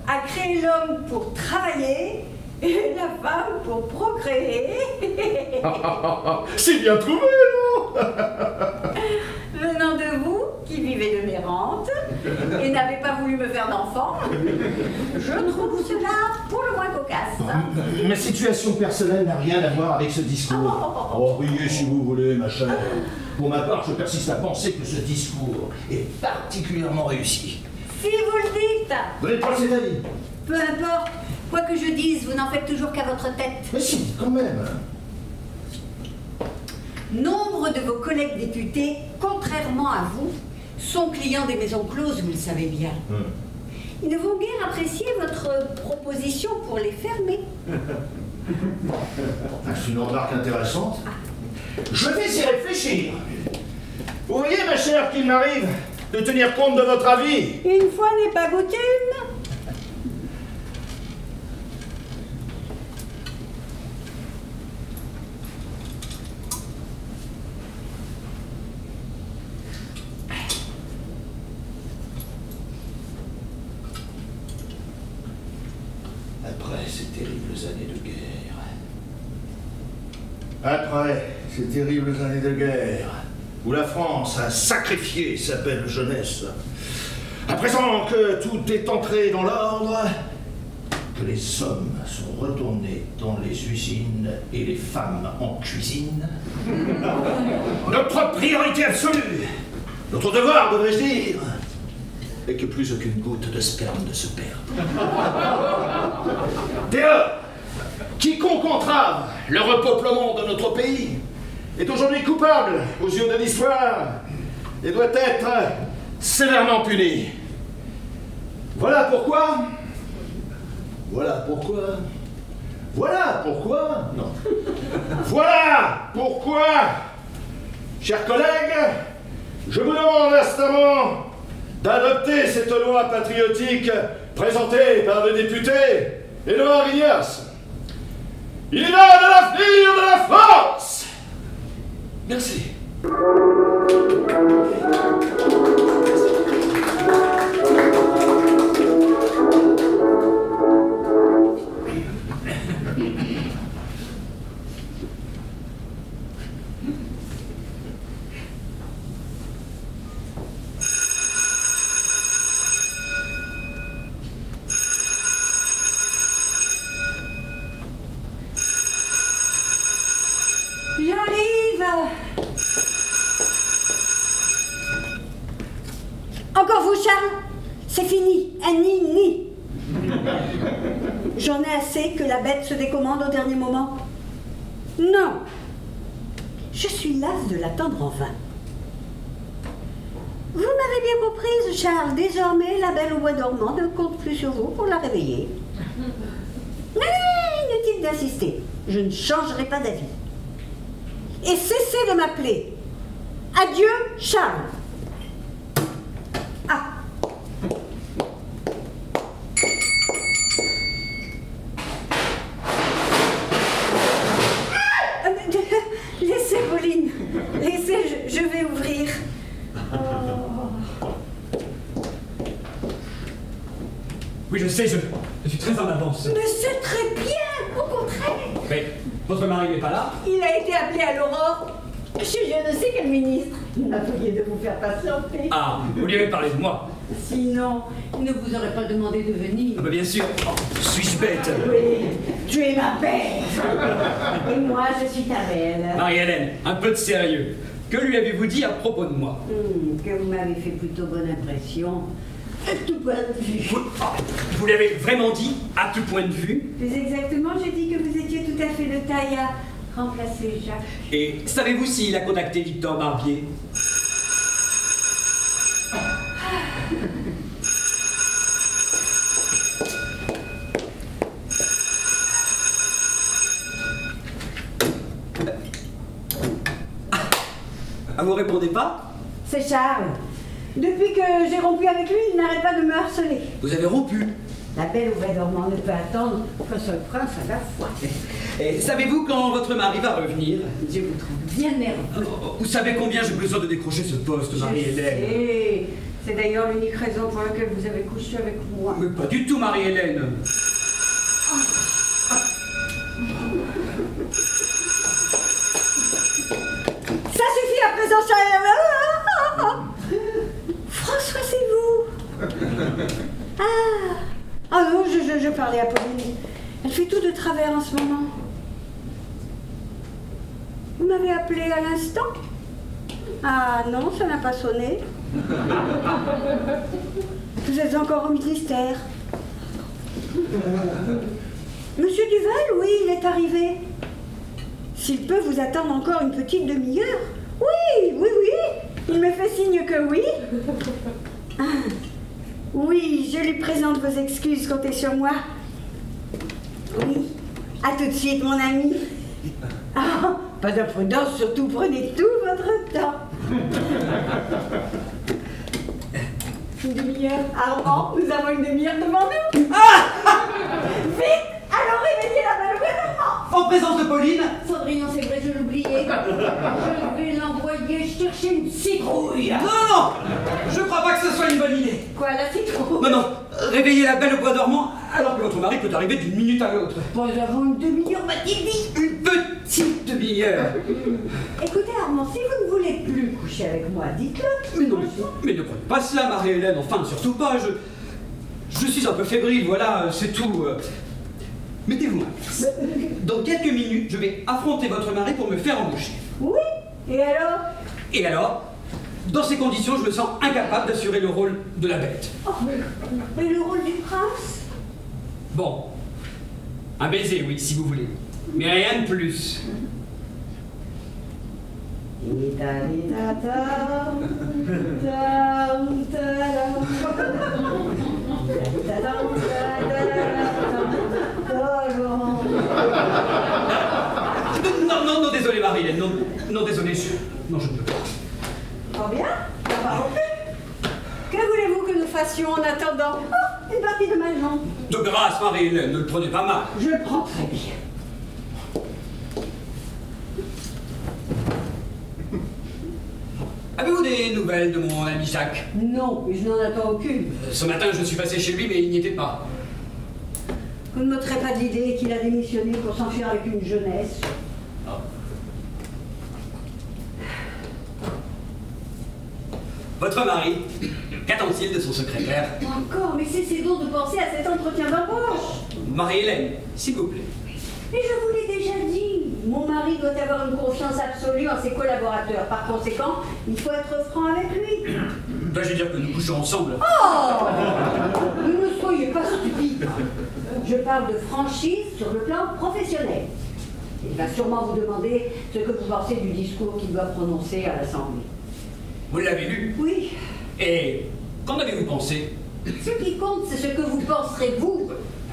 a créé l'homme pour travailler et la femme pour procréer. C'est bien trouvé, non? Venant de vous, qui vivez de mes rentes et n'avez pas voulu me faire d'enfant, je trouve cela pour le moins cocasse. Ma situation personnelle n'a rien à voir avec ce discours. Oh, riez si vous voulez, ma chère. Pour ma part, je persiste à penser que ce discours est particulièrement réussi. Si vous le dites. Vous n'êtes pas cet avis? Peu importe, quoi que je dise, vous n'en faites toujours qu'à votre tête. Mais si, quand même. Nombre de vos collègues députés, contrairement à vous, sont clients des maisons closes, vous le savez bien. Ils ne vont guère apprécier votre proposition pour les fermer. C'est une remarque intéressante. Je vais y réfléchir. Vous voyez, ma chère, qu'il m'arrive de tenir compte de votre avis. Une fois n'est pas coutume. Après ces terribles années de guerre. Après ces terribles années de guerre, où la France a sacrifié sa belle jeunesse, à présent que tout est entré dans l'ordre, que les hommes sont retournés dans les usines et les femmes en cuisine, notre priorité absolue, notre devoir, devrais-je dire, est que plus aucune goutte de sperme ne se perde. Dès lors, quiconque entrave le repeuplement de notre pays est aujourd'hui coupable aux yeux de l'histoire et doit être sévèrement puni. Voilà pourquoi. Voilà pourquoi. Non. Voilà pourquoi, chers collègues, je vous demande instamment d'adopter cette loi patriotique présentée par le député Édouard Vignas. Il y va de l'avenir de la France. Merci. J'arrive. Encore vous, Charles? C'est fini. Un ni. J'en ai assez que la bête se décommande au dernier moment. Non. Je suis lasse de l'attendre en vain. Vous m'avez bien comprise, Charles. Désormais, la belle au bois dormant ne compte plus sur vous pour la réveiller. Mais inutile d'insister. Je ne changerai pas d'avis. Et cessez de m'appeler. Adieu, Charles. Ah. Laissez, Pauline. Laissez, je vais ouvrir. Oui, je sais, je suis très en avance. Mais c'est très bien, au contraire. Mais votre mari n'est pas là? Il a été appelé à l'aurore chez je ne sais quel ministre. Il m'a prié de vous faire patienter. Ah, vous lui avez parlé de moi? Sinon, il ne vous aurait pas demandé de venir. Ah bah bien sûr. Oh, suis-je bête? Oui, tu es ma belle. Et moi, je suis ta belle. Marie-Hélène, un peu de sérieux. Que lui avez-vous dit à propos de moi? Que vous m'avez fait plutôt bonne impression. À tout point de vue. Vous l'avez vraiment dit, à tout point de vue? Plus exactement, j'ai dit que vous étiez tout à fait de taille à remplacer Jacques. Et savez-vous s'il a contacté Victor Barbier? Ah, vous répondez pas? C'est Charles. Depuis que j'ai rompu avec lui, il n'arrête pas de me harceler. Vous avez rompu? La belle au vrai dormant ne peut attendre qu'un seul prince à la fois. Et savez-vous quand votre mari va revenir? Je vous trouve bien nerveux. Vous savez combien j'ai besoin de décrocher ce poste, Marie-Hélène? sais. C'est d'ailleurs l'unique raison pour laquelle vous avez couché avec moi. Mais pas du tout, Marie-Hélène. Ça suffit à présent, Charles. François, c'est vous. Ah non, je parlais à Pauline. Elle fait tout de travers en ce moment. Vous m'avez appelé à l'instant? Ah non, ça n'a pas sonné. Vous êtes encore au ministère. Monsieur Duval, oui, il est arrivé. S'il peut vous attendre encore une petite demi-heure. Oui, oui, oui. Il me fait signe que oui. Ah, oui, je lui présente vos excuses, comptez sur moi. Oui, à tout de suite, mon ami. Ah, pas d'imprudence, surtout prenez tout votre temps. Une demi-heure. Armand, nous avons une demi-heure devant nous. Ah vite, alors réveillez la balle au gouvernement. En présence de Pauline? Cendrillon, c'est vrai, je l'oubliais. Je vais l'envoyer chercher une citrouille. Non, non, je crois pas que ce soit une bonne idée. Quoi, la citrouille? Non, non, réveillez la belle au bois dormant alors que votre mari peut arriver d'une minute à l'autre. Pas avant une demi-heure, m'a-t-il dit. Une petite demi-heure. Écoutez, Armand, si vous ne voulez plus coucher avec moi, dites-le. Mais ne prenez pas cela, Marie-Hélène, enfin, surtout pas. Je suis un peu fébrile, voilà, c'est tout. Mettez-vous à place. Dans quelques minutes, je vais affronter votre mari pour me faire embaucher. Oui, et alors? Et alors, dans ces conditions, je me sens incapable d'assurer le rôle de la bête. Oh, mais le rôle du prince? Bon, un baiser, oui, si vous voulez. Mais rien de plus. Non, non, désolé, Marie-Hélène, non, désolé, non, je ne peux pas. Oh bien, ça va romper. Que voulez-vous que nous fassions en attendant? Oh, une partie de mahjong. De grâce, Marie-Hélène, ne le prenez pas mal. Je le prends très bien. Avez-vous des nouvelles de mon ami Jacques? Non, mais je n'en attends aucune. Ce matin, je suis passé chez lui, mais il n'y était pas. Vous ne m'ôterez pas de l'idée qu'il a démissionné pour s'enfuir avec une jeunesse. Oh. Votre mari, qu'attend-il de son secrétaire? Encore, mais cessez donc de penser à cet entretien d'embauche. Marie-Hélène, s'il vous plaît. Mais je vous l'ai déjà dit, mon mari doit avoir une confiance absolue en ses collaborateurs. Par conséquent, il faut être franc avec lui. Je veux dire que nous couchons ensemble. Oh! Ne soyez pas stupide. Je parle de franchise sur le plan professionnel. Il va sûrement vous demander ce que vous pensez du discours qu'il doit prononcer à l'Assemblée. Vous l'avez lu? Oui. Et qu'en avez-vous pensé? Ce qui compte, c'est ce que vous penserez vous.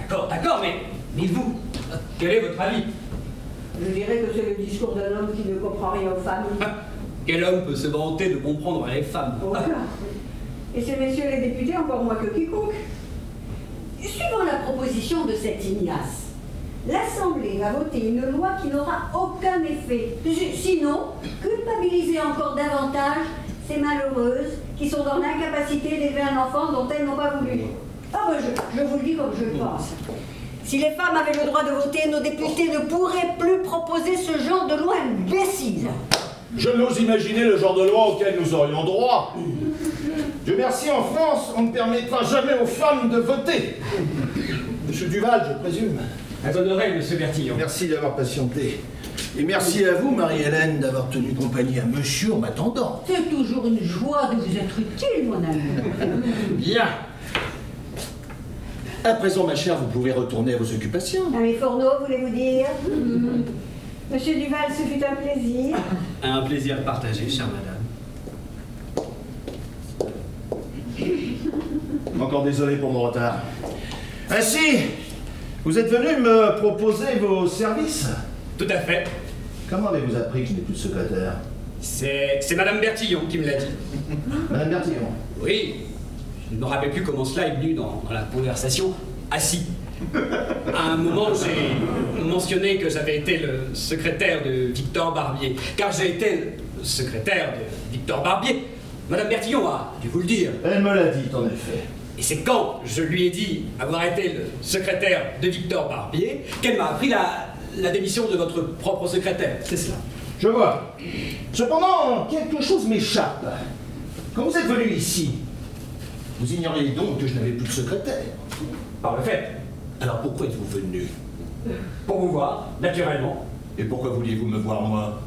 D'accord, mais vous, quel est votre avis? Je dirais que c'est le discours d'un homme qui ne comprend rien aux femmes. Quel homme peut se vanter de comprendre les femmes? Aucun. Et ces messieurs les députés encore moins que quiconque. Suivant la proposition de cet Ignace, l'Assemblée va voter une loi qui n'aura aucun effet. Sinon, culpabiliser encore davantage ces malheureuses qui sont dans l'incapacité d'élever un enfant dont elles n'ont pas voulu. Ah ben je vous le dis comme je le pense. Si les femmes avaient le droit de voter, nos députés ne pourraient plus proposer ce genre de loi imbécile. Je n'ose imaginer le genre de loi auquel nous aurions droit. Dieu merci, en France, on ne permettra jamais aux femmes de voter. Monsieur Duval, je présume. Attendez, monsieur Bertillon. Merci d'avoir patienté. Et merci à vous, Marie-Hélène, d'avoir tenu compagnie à monsieur en m'attendant. C'est toujours une joie de vous être utile, mon ami. Bien. À présent, ma chère, vous pouvez retourner à vos occupations. Ah, mes fourneaux, voulez-vous dire? Monsieur Duval, ce fut un plaisir. Un plaisir partagé, chère madame. Encore désolé pour mon retard. Ainsi, vous êtes venu me proposer vos services? Tout à fait. Comment avez-vous appris que je n'ai plus de secrétaire? C'est madame Bertillon qui me l'a dit. Madame Bertillon. Oui, je ne me rappelle plus comment cela est venu dans la conversation. Assis. À un moment, j'ai mentionné que j'avais été le secrétaire de Victor Barbier. Car j'ai été le secrétaire de Victor Barbier. Madame Bertillon a dû vous le dire. Elle me l'a dit, en effet. Et c'est quand je lui ai dit avoir été le secrétaire de Victor Barbier qu'elle m'a appris la démission de votre propre secrétaire. C'est cela. Je vois. Cependant, quelque chose m'échappe. Quand vous êtes venu ici, vous ignoriez donc que je n'avais plus de secrétaire. Par le fait. Alors pourquoi êtes-vous venu? Pour vous voir, naturellement. Et pourquoi vouliez-vous me voir, moi?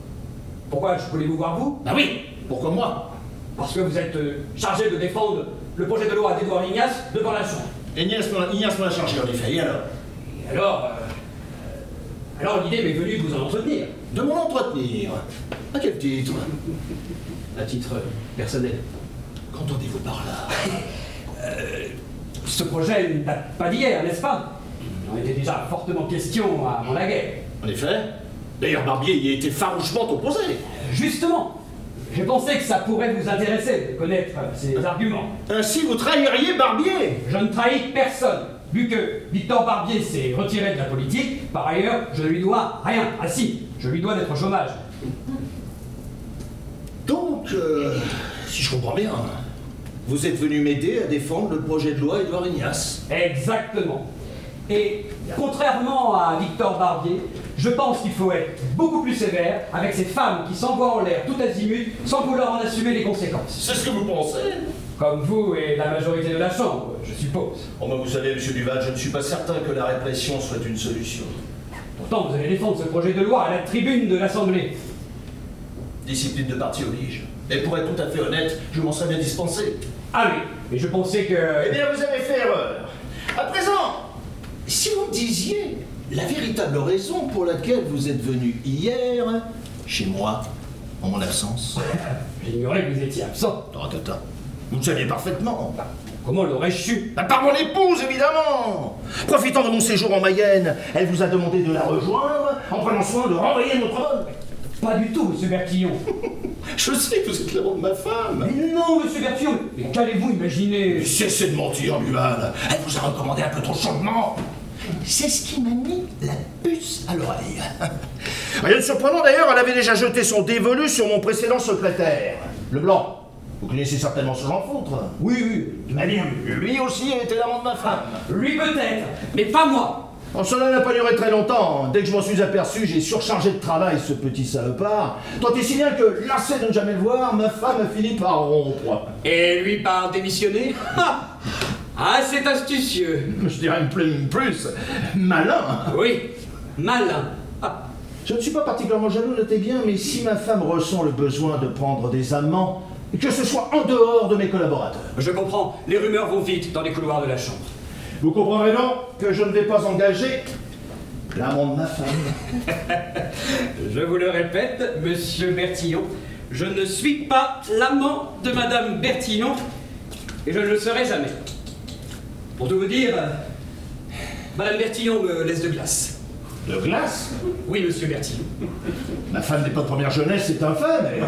Pourquoi je voulais vous voir vous? Ah oui, pourquoi moi? Parce que vous êtes chargé de défendre le projet de loi d'Édouard Lignace devant la Chambre. Ignace me l'a chargé, en effet. Et alors? Et alors l'idée m'est venue de vous en entretenir. De m'en entretenir? À quel titre? À titre personnel. Qu'entendez-vous par là? Ce projet ne date pas d'hier, n'est-ce pas? Il en était déjà fortement question avant la guerre. En effet. D'ailleurs, Barbier y était farouchement opposé. Justement, j'ai pensé que ça pourrait vous intéresser de connaître ces arguments. Ainsi, vous trahiriez Barbier? Je ne trahis personne. Vu que Victor Barbier s'est retiré de la politique, par ailleurs, je ne lui dois rien. Ah si, je lui dois d'être au chômage. Donc, si je comprends bien, vous êtes venu m'aider à défendre le projet de loi Édouard Ignace. Exactement. Et contrairement à Victor Barbier, je pense qu'il faut être beaucoup plus sévère avec ces femmes qui s'envoient en l'air tout azimut sans vouloir en assumer les conséquences. C'est ce que vous pensez? Comme vous et la majorité de la Chambre, je suppose. Oh, ben, vous savez, monsieur Duval, je ne suis pas certain que la répression soit une solution. Pourtant, vous allez défendre ce projet de loi à la tribune de l'Assemblée. Discipline de parti oblige. Et pour être tout à fait honnête, je m'en serais bien dispensé. Ah oui, mais je pensais que... Eh bien, vous avez fait erreur. À présent, Si vous me disiez la véritable raison pour laquelle vous êtes venu hier, chez moi, en mon absence. J'ignorais que vous étiez absent. Vous le saviez parfaitement. Comment l'aurais-je su? par mon épouse, évidemment. Profitant de mon séjour en Mayenne, elle vous a demandé de la rejoindre en prenant soin de renvoyer notre bonne. Pas du tout, monsieur Bertillon. Je sais que vous êtes l'amant de ma femme. Mais non, monsieur Bertillon. Mais qu'allez-vous imaginer? Cessez de mentir, Duval. Elle vous a recommandé un peu trop chaudement. C'est ce qui m'a mis la puce à l'oreille. Rien de surprenant d'ailleurs, elle avait déjà jeté son dévolu sur mon précédent secrétaire, le blanc. Vous connaissez certainement ce Jean-Foutre. Oui. Eh bien, lui aussi était l'amant de ma femme. Lui peut-être, mais pas moi. Oh, cela n'a pas duré très longtemps. Dès que je m'en suis aperçu, j'ai surchargé de travail ce petit salopard. Tant et si bien que, lassé de ne jamais le voir, ma femme a fini par rompre. Et lui par démissionner? Ah, c'est astucieux. Je dirais même plus malin. Oui, malin. Je ne suis pas particulièrement jaloux, notez bien, mais si ma femme ressent le besoin de prendre des amants, que ce soit en dehors de mes collaborateurs. Je comprends, les rumeurs vont vite dans les couloirs de la Chambre. Vous comprendrez donc que je ne vais pas engager l'amant de ma femme. Je vous le répète, monsieur Bertillon, je ne suis pas l'amant de madame Bertillon, et je ne le serai jamais. Pour tout vous dire, madame Bertillon me laisse de glace. De glace? Oui, monsieur Bertillon. Ma femme n'est pas de première jeunesse, c'est un fait, mais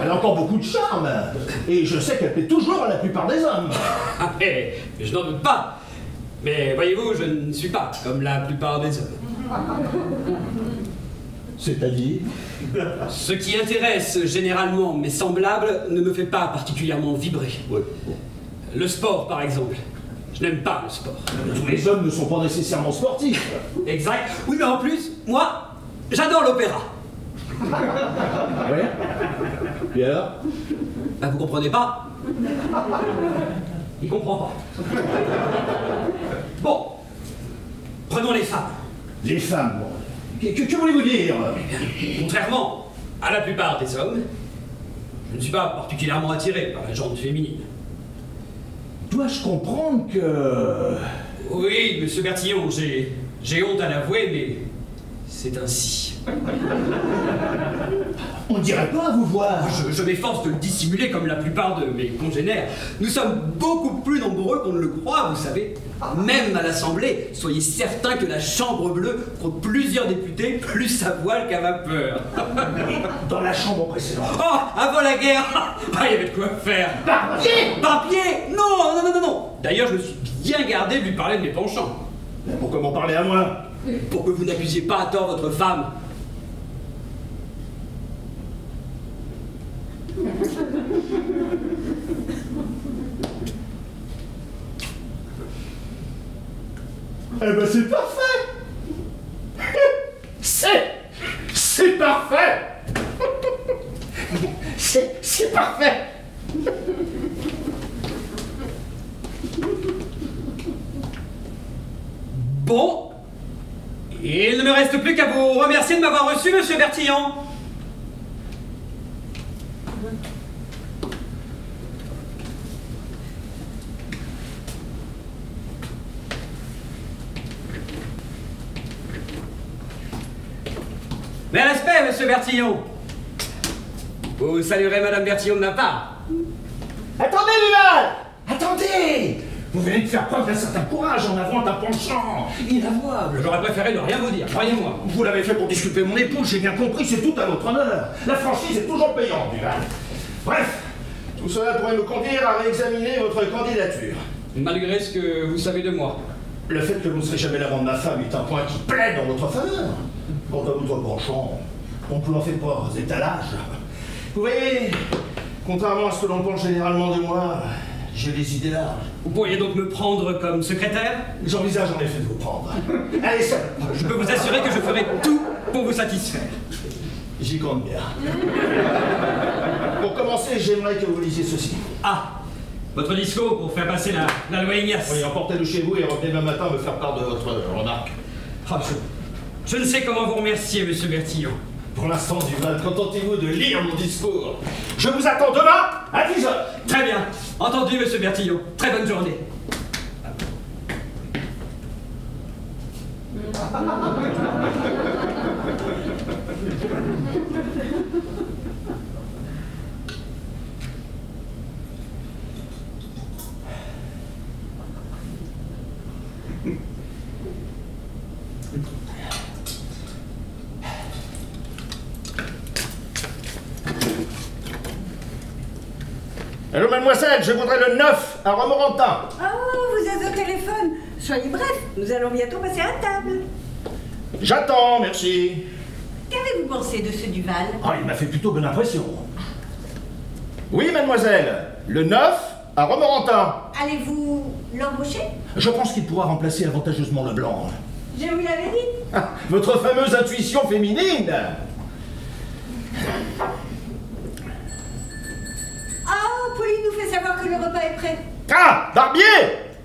elle a encore beaucoup de charme. Et je sais qu'elle plaît toujours à la plupart des hommes. Ah, mais je n'en doute pas. Mais voyez-vous, je ne suis pas comme la plupart des hommes. C'est-à-dire? Ce qui intéresse généralement mes semblables ne me fait pas particulièrement vibrer. Oui. Le sport, par exemple. Je n'aime pas le sport. Tous les hommes ne sont pas nécessairement sportifs. Exact. Oui, mais en plus, moi, j'adore l'opéra. Oui. Et alors? Ben, vous comprenez pas? Il comprend pas. Bon, prenons les femmes. Les femmes, bon. Que voulez-vous dire? Contrairement à la plupart des hommes, je ne suis pas particulièrement attiré par la gente féminine. Dois-je comprendre que Oui, monsieur Bertillon, j'ai honte à l'avouer, mais c'est ainsi. On ne dirait pas vous voir. Je m'efforce de le dissimuler comme la plupart de mes congénères. Nous sommes beaucoup plus nombreux qu'on ne le croit, vous savez. Même à l'Assemblée, soyez certains que la Chambre bleue compte plusieurs députés plus à voile qu'à vapeur. Dans la chambre précédente. Oh, avant la guerre, il y avait de quoi faire. Barbier! Barbier! Non. D'ailleurs, je me suis bien gardé de lui parler de mes penchants. Mais pourquoi m'en parler à moi? Pour que vous n'accusiez pas à tort votre femme. Eh ben c'est parfait. C'est parfait. C'est parfait. Bon. Il ne me reste plus qu'à vous remercier de m'avoir reçu, monsieur Bertillon. Mes respects, monsieur Bertillon. Vous saluerez madame Bertillon de ma part. Attendez, Duval! Attendez! Vous venez de faire preuve d'un certain courage en avouant un penchant inavouable. J'aurais préféré ne rien vous dire, croyez-moi. Vous l'avez fait pour disculper mon épouse, j'ai bien compris, c'est tout à notre honneur. La franchise est toujours payante, Duval. Bref, tout cela pourrait nous conduire à réexaminer votre candidature. Malgré ce que vous savez de moi. Le fait que vous ne serez jamais l'amant de ma femme est un point qui plaide en votre faveur. Quant à votre penchant, on ne n'en fait pas étalage. Vous voyez, contrairement à ce que l'on pense généralement de moi, j'ai des idées larges. Vous pourriez donc me prendre comme secrétaire? J'envisage en effet de vous prendre. Allez, seul. Je peux vous assurer que je ferai tout pour vous satisfaire. J'y compte bien. Pour commencer, j'aimerais que vous lisiez ceci. Ah, votre discours pour faire passer la loi Ignace. Oui, emportez-le chez vous et revenez demain matin me faire part de votre remarque. Ah, je ne sais comment vous remercier, monsieur Bertillon. Pour l'instant, Duval, contentez-vous de lire mon discours. Je vous attends demain à 10h. Très bien. Entendu, monsieur Bertillon. Très bonne journée. Allô, mademoiselle, je voudrais le 9 à Romorantin. Oh, vous êtes au téléphone. Soyez bref, nous allons bientôt passer à table. J'attends, merci. Qu'avez-vous pensé de ce Duval? Ah, il m'a fait plutôt bonne impression. Oui, mademoiselle, le 9 à Romorantin. Allez-vous l'embaucher? Je pense qu'il pourra remplacer avantageusement Leblanc. Je vous l'avais dit. Ah, votre fameuse intuition féminine. Oh, Pauline nous fait savoir que le repas est prêt. Ah, Barbier!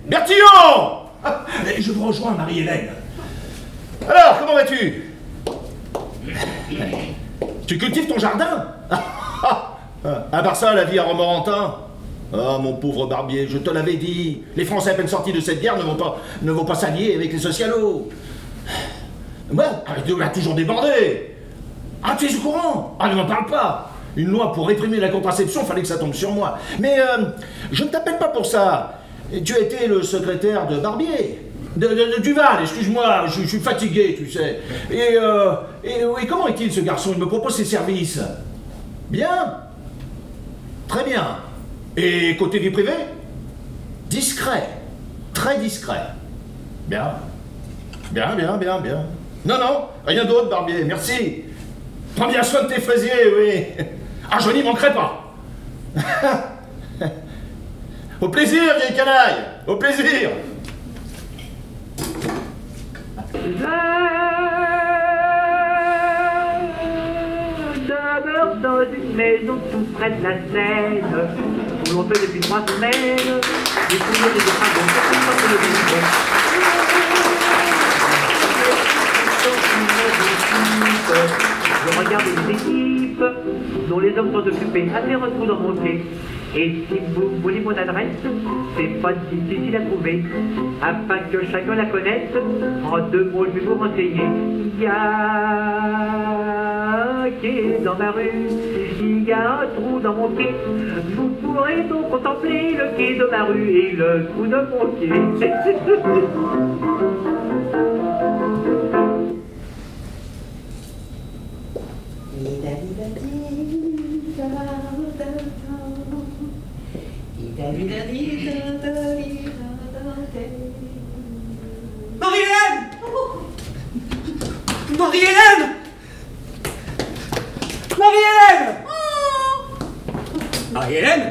Bertillon! Ah, je vous rejoins, Marie-Hélène. Alors, comment vas-tu? Tu cultives ton jardin? À part ça, la vie à Romorantin? Ah, mon pauvre Barbier, je te l'avais dit. Les Français à peine sortis de cette guerre ne vont pas s'allier avec les socialos. Bon, on a toujours débordé. Ah, tu es au courant? Ah, ne m'en parle pas. Une loi pour réprimer la contraception, fallait que ça tombe sur moi. Mais je ne t'appelle pas pour ça. Tu as été le secrétaire de Barbier. De Duval, excuse-moi, je suis fatigué, tu sais. Et comment est-il ce garçon? Il me propose ses services. Bien. Très bien. Et côté vie privée? Discret. Très discret. Bien. Bien. Non, rien d'autre, Barbier, merci. Prends bien soin de tes fraisiers, oui. Ah, je n'y manquerai pas. Au plaisir, vieille canaille. Au plaisir. Demeure dans une maison tout près de la Seine, où l'on fait depuis 3 semaines des tournées des dragons sur le Bénédicte. Je regarde les équipes dont les hommes sont occupés à faire remonter Et si vous voulez mon adresse, c'est pas difficile à trouver. Afin que chacun la connaisse, en 2 mots je vais vous renseigner. Il y a un quai dans ma rue, il y a un trou dans mon pied. Vous pourrez donc contempler le quai de ma rue et le trou de mon pied. Marie-Hélène! Marie-Hélène! Marie-Hélène! Marie-Hélène?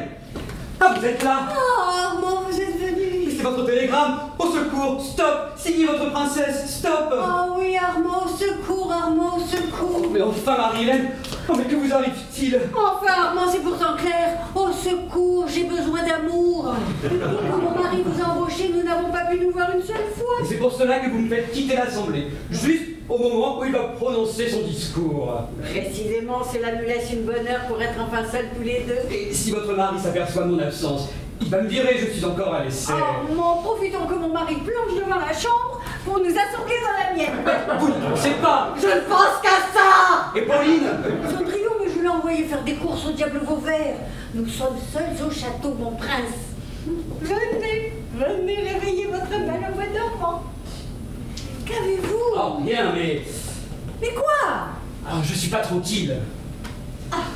Ah, vous êtes là! Oh, Armand, vous êtes venu. C'est votre télégramme! Au secours! Stop! Signez votre princesse! Stop! Oh oui, Armand, au secours, Armand, au secours. Mais enfin, Marie-Hélène! Oh, mais que vous arrive-t-il? Enfin, Armand, c'est pourtant clair. Au secours, j'ai besoin d'amour. Quand mon mari vous a embauché, nous n'avons pas pu nous voir une seule fois. Et c'est pour cela que vous me faites quitter l'Assemblée, juste au moment où il va prononcer son discours. Précisément, cela nous laisse une bonne heure pour être enfin seuls tous les deux. Et si votre mari s'aperçoit de mon absence, il va me virer, je suis encore à l'essai. Armand, profitons que mon mari plonge devant la chambre pour nous assembler dans la mienne. Vous ne pensez pas? Je ne pense qu'à ça. Et Pauline? Cendrillon, mais je l'ai envoyé faire des courses au diable Vauvert. Nous sommes seuls au château, mon prince. Venez, venez réveiller votre belle voix d'enfant. Qu'avez-vous? Oh, rien, mais... Mais quoi? Oh, je suis pas tranquille. Ah,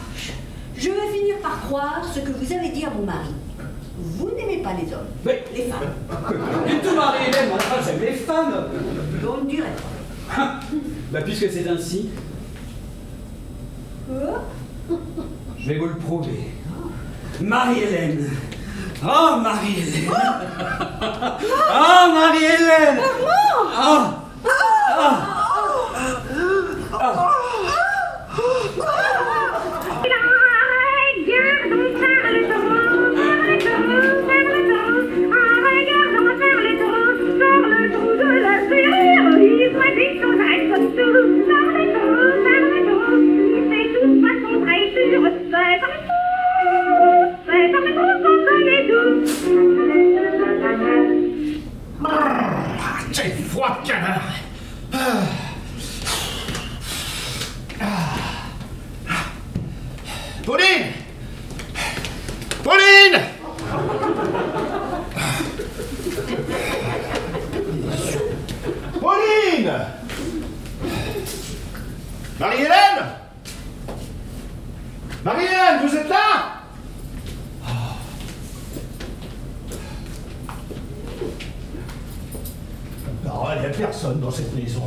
je vais finir par croire ce que vous avez dit à mon mari. Vous n'aimez pas les hommes, Mais... les femmes. Du tout, Marie-Hélène, enfin, j'aime les femmes. On ne dirait pas. Bah, puisque c'est ainsi, je vais vous le prouver. Marie-Hélène. Oh, Marie-Hélène. Oh, Marie-Hélène. Oh. Quel froid de canard! Pauline! Pauline! Pauline! Marie-Hélène! Marie-Hélène, vous êtes là? Non, il n'y a personne dans cette maison.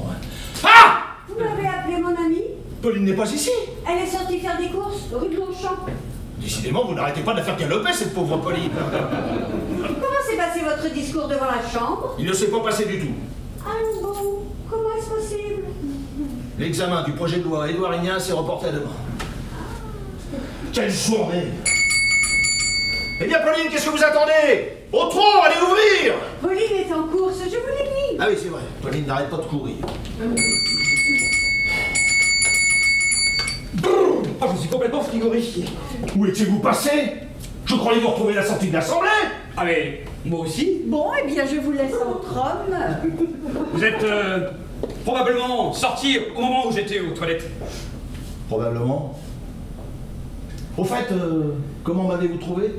Ah! Vous m'avez appelé mon amie? Pauline n'est pas ici. Elle est sortie faire des courses rue de Longchamp. Décidément, vous n'arrêtez pas de la faire galoper, cette pauvre Pauline. Comment s'est passé votre discours devant la chambre? Il ne s'est pas passé du tout. Ah bon, comment est-ce possible? L'examen du projet de loi Édouard Ignace est reporté à demain. Quelle journée! Eh bien, Pauline, qu'est-ce que vous attendez? Au tronc, allez ouvrir! Pauline est en course, je vous l'ai dit. Ah oui, c'est vrai, Pauline n'arrête pas de courir. Oh, je suis complètement frigorifié. Où étiez-vous passé? Je croyais vous retrouver à la sortie de l'Assemblée. Ah, mais moi aussi? Bon, eh bien, je vous laisse entre hommes. Vous êtes probablement sorti au moment où j'étais aux toilettes. Probablement. Au fait, comment m'avez-vous trouvé?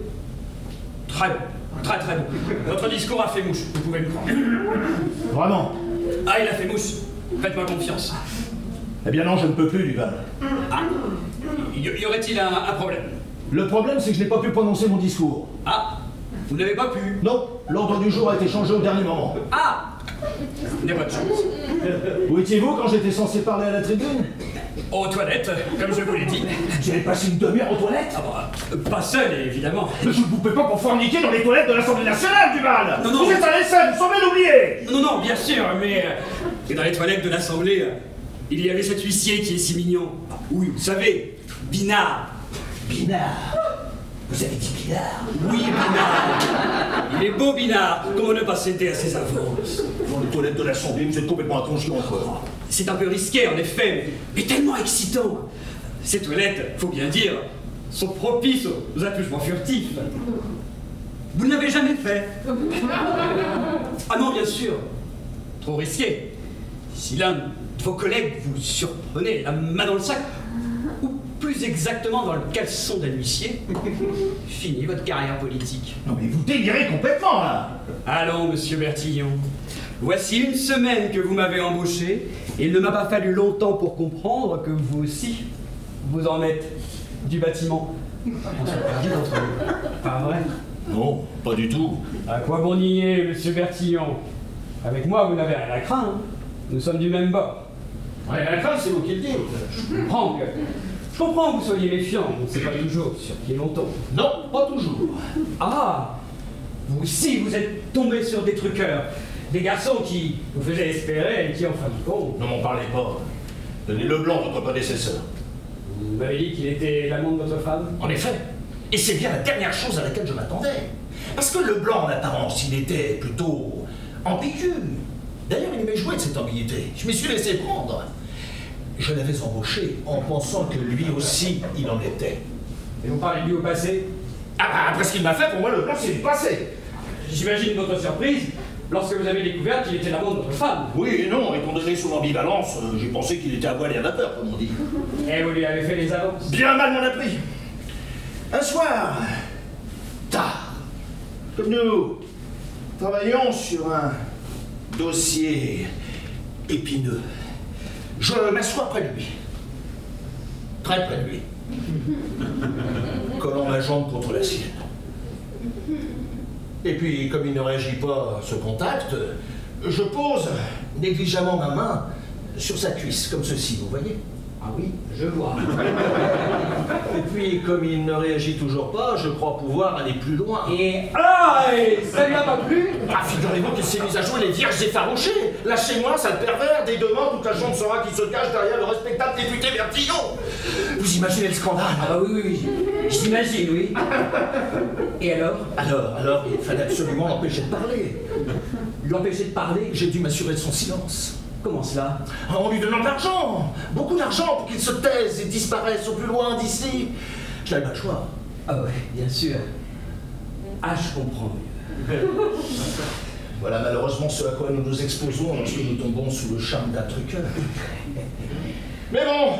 Très bon, très très bon. Votre discours a fait mouche, vous pouvez me croire. Vraiment? Ah, il a fait mouche. Faites-moi confiance. Eh bien non, je ne peux plus, Duval. Ah, y aurait-il un problème? Le problème, c'est que je n'ai pas pu prononcer mon discours. Ah, vous n'avez pas pu? Non, l'ordre du jour a été changé au dernier moment. Ah, n'est pas de chance. Où étiez-vous quand j'étais censé parler à la tribune? Aux toilettes, comme je vous l'ai dit. J'avais passé une demi-heure aux toilettes. Ah bah, pas seul, évidemment. Mais je ne vous paie pas pour forniquer dans les toilettes de l'Assemblée nationale, Duval. Non, non. Vous êtes à l'essai, vous sauvez l'oublier. Non, non, bien sûr, mais dans les toilettes de l'Assemblée, il y avait cet huissier qui est si mignon. Ah, oui, vous savez, Binard. Binard. Vous avez dit Binard? Oui, Binard. Il est beau, Binard. Comment ne pas céder à ses avances? Dans les toilettes de l'Assemblée, vous êtes complètement inconscient encore. C'est un peu risqué, en effet, mais tellement excitant. Ces toilettes, faut bien dire, sont propices aux attouchements furtifs. Vous ne l'avez jamais fait. Ah non, bien sûr. Trop risqué. Si l'un de vos collègues vous surprenait la main dans le sac, ou plus exactement dans le caleçon d'un huissier, fini votre carrière politique. Non mais vous délirez complètement là. Allons, monsieur Bertillon. Voici une semaine que vous m'avez embauché, et il ne m'a pas fallu longtemps pour comprendre que vous aussi, vous en êtes du bâtiment. On s'est perdu entre nous. Pas vrai? Non, pas du tout. À quoi bon nier, monsieur Bertillon? Avec moi, vous n'avez rien à craindre. Nous sommes du même bord. Ouais, la fin, c'est vous qui le dites. Je comprends que vous soyez méfiant, on ne sait pas toujours sur qui l'on tombe. Non, pas toujours. Ah! Vous aussi, vous êtes tombé sur des truqueurs. Des garçons qui vous faisaient espérer et qui, en fin de compte... Ne m'en parlez pas. Denis Leblanc, votre prédécesseur. Vous m'avez dit qu'il était l'amant de votre femme? En effet. Et c'est bien la dernière chose à laquelle je m'attendais. Parce que Leblanc, en apparence, il était plutôt ambigu. D'ailleurs, il aimait jouer de cette ambiguïté. Je m'y suis laissé prendre. Je l'avais embauché en pensant que lui aussi, il en était. Et vous parlez de lui au passé? Ah bah, après ce qu'il m'a fait, pour moi, le plan, c'est du passé. J'imagine votre surprise lorsque vous avez découvert qu'il était l'amant de votre femme. Oui et non, étant donné son ambivalence, j'ai pensé qu'il était à voile et à vapeur, comme on dit. Et vous lui avez fait les avances? Bien mal m'en a pris. Un soir, tard, comme nous travaillons sur un dossier épineux, je m'assois près de lui. Très près de lui. Collant ma jambe contre la sienne. Et puis, comme il ne réagit pas à ce contact, je pose négligemment ma main sur sa cuisse, comme ceci, vous voyez? Ah oui, je vois. Et puis, comme il ne réagit toujours pas, je crois pouvoir aller plus loin. Et ça lui a pas plu? Ah, figurez-vous qu'il s'est mis à jouer les vierges effarouchées. Lâchez-moi, sale pervers, dès demain, toute la chambre saura qui se cache derrière le respectable député Bertillon. Vous imaginez le scandale? Ah bah oui, j'imagine, oui. Et alors? Alors, il fallait absolument l'empêcher de parler. L'empêcher de parler? J'ai dû m'assurer de son silence. Comment cela? En lui donnant de l'argent, beaucoup d'argent pour qu'il se taise et disparaisse au plus loin d'ici. Je n'avais pas le choix. Ah ouais, bien sûr. Ah, je comprends mieux. Voilà malheureusement ce à quoi nous nous exposons lorsque nous tombons sous le charme d'un truqueur. Mais bon,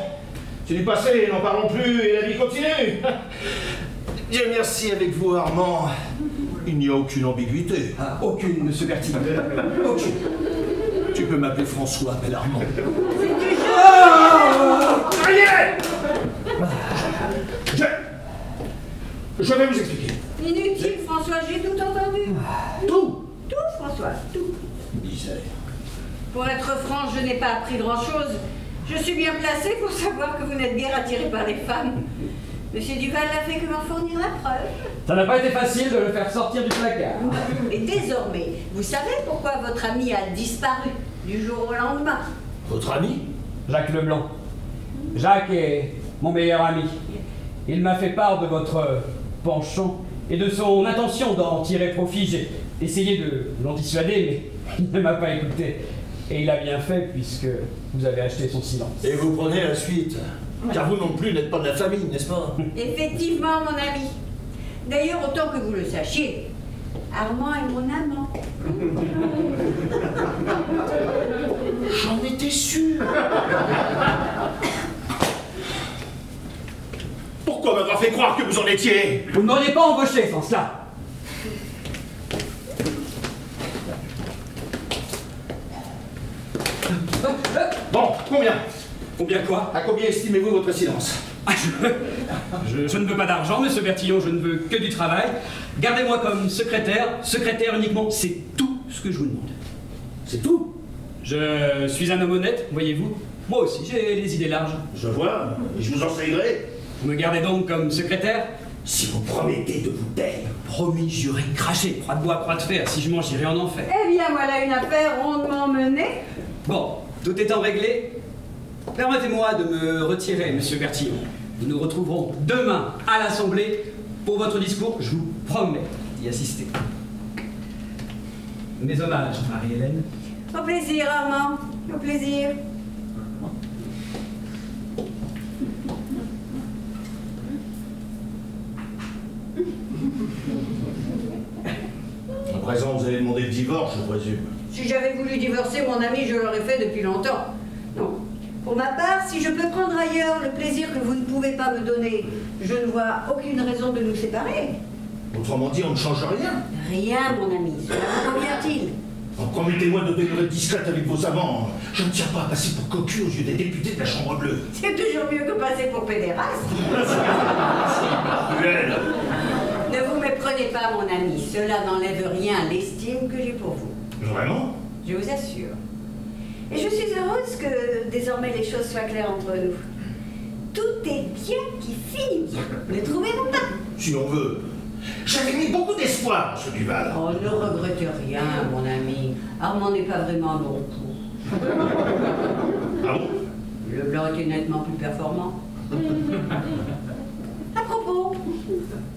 c'est du passé, n'en parlons plus et la vie continue. Bien merci avec vous Armand. Il n'y a aucune ambiguïté. Ah, aucune, monsieur Bertillon. Aucune. Tu peux m'appeler François, appelle Armand. Ça y est! Je vais vous expliquer. Inutile, François, j'ai tout entendu. Tout. Tout, François, tout. Misère. Pour être franche, je n'ai pas appris grand-chose. Je suis bien placée pour savoir que vous n'êtes guère attiré par les femmes. Monsieur Duval n'a fait que m'en fournir la preuve. Ça n'a pas été facile de le faire sortir du placard. Et désormais, vous savez pourquoi votre ami a disparu du jour au lendemain? Votre ami? Jacques Leblanc. Jacques est mon meilleur ami. Il m'a fait part de votre penchant et de son intention d'en tirer profit. J'ai essayé de l'en dissuader, mais il ne m'a pas écouté. Et il a bien fait puisque vous avez acheté son silence. Et vous prenez la suite. Car vous non plus n'êtes pas de la famille, n'est-ce pas? Effectivement, mon ami. D'ailleurs, autant que vous le sachiez, Armand est mon amant. J'en étais sûr. Pourquoi m'avoir fait croire que vous en étiez? Vous ne m'auriez pas embauché sans cela. Bon, combien? Combien quoi? À combien estimez-vous votre silence? Ah, je ne veux pas d'argent, monsieur Bertillon, je ne veux que du travail. Gardez-moi comme secrétaire uniquement, c'est tout ce que je vous demande. C'est tout? Je suis un homme honnête, voyez-vous. Moi aussi, j'ai les idées larges. Je vois, et je vous en serai. Vous me gardez donc comme secrétaire? Si vous promettez de vous taire. Promis, juré, craché, croix de bois, croix de fer, si je mange, j'irai en enfer. Eh bien, voilà une affaire rondement menée. Bon, tout étant réglé, permettez-moi de me retirer, monsieur Bertillon. Nous nous retrouverons demain à l'Assemblée pour votre discours, je vous promets d'y assister. Mes hommages, Marie-Hélène. Au plaisir, Armand. Au plaisir. À présent, vous allez demander le divorce, je présume. Si j'avais voulu divorcer mon ami, je l'aurais fait depuis longtemps. Non. Pour ma part, si je peux prendre ailleurs le plaisir que vous ne pouvez pas me donner, je ne vois aucune raison de nous séparer. Autrement dit, on ne change rien. Rien, mon ami. Cela vous convient-il? Promettez-moi de demeurer discrète avec vos amants. Je ne tiens pas à passer pour cocu aux yeux des députés de la Chambre bleue. C'est toujours mieux que passer pour pédéraste. Cruel. Ne vous méprenez pas, mon ami. Cela n'enlève rien à l'estime que j'ai pour vous. Vraiment? Je vous assure. Et je suis heureuse que désormais les choses soient claires entre nous. Tout est bien qui finit bien. Ne trouvez-vous pas? Si on veut. J'avais mis beaucoup d'espoir dans ce Duval. Oh, ne regrettez rien, mon ami. Armand n'est pas vraiment un bon coup. Ah bon? Le blanc était nettement plus performant. À propos,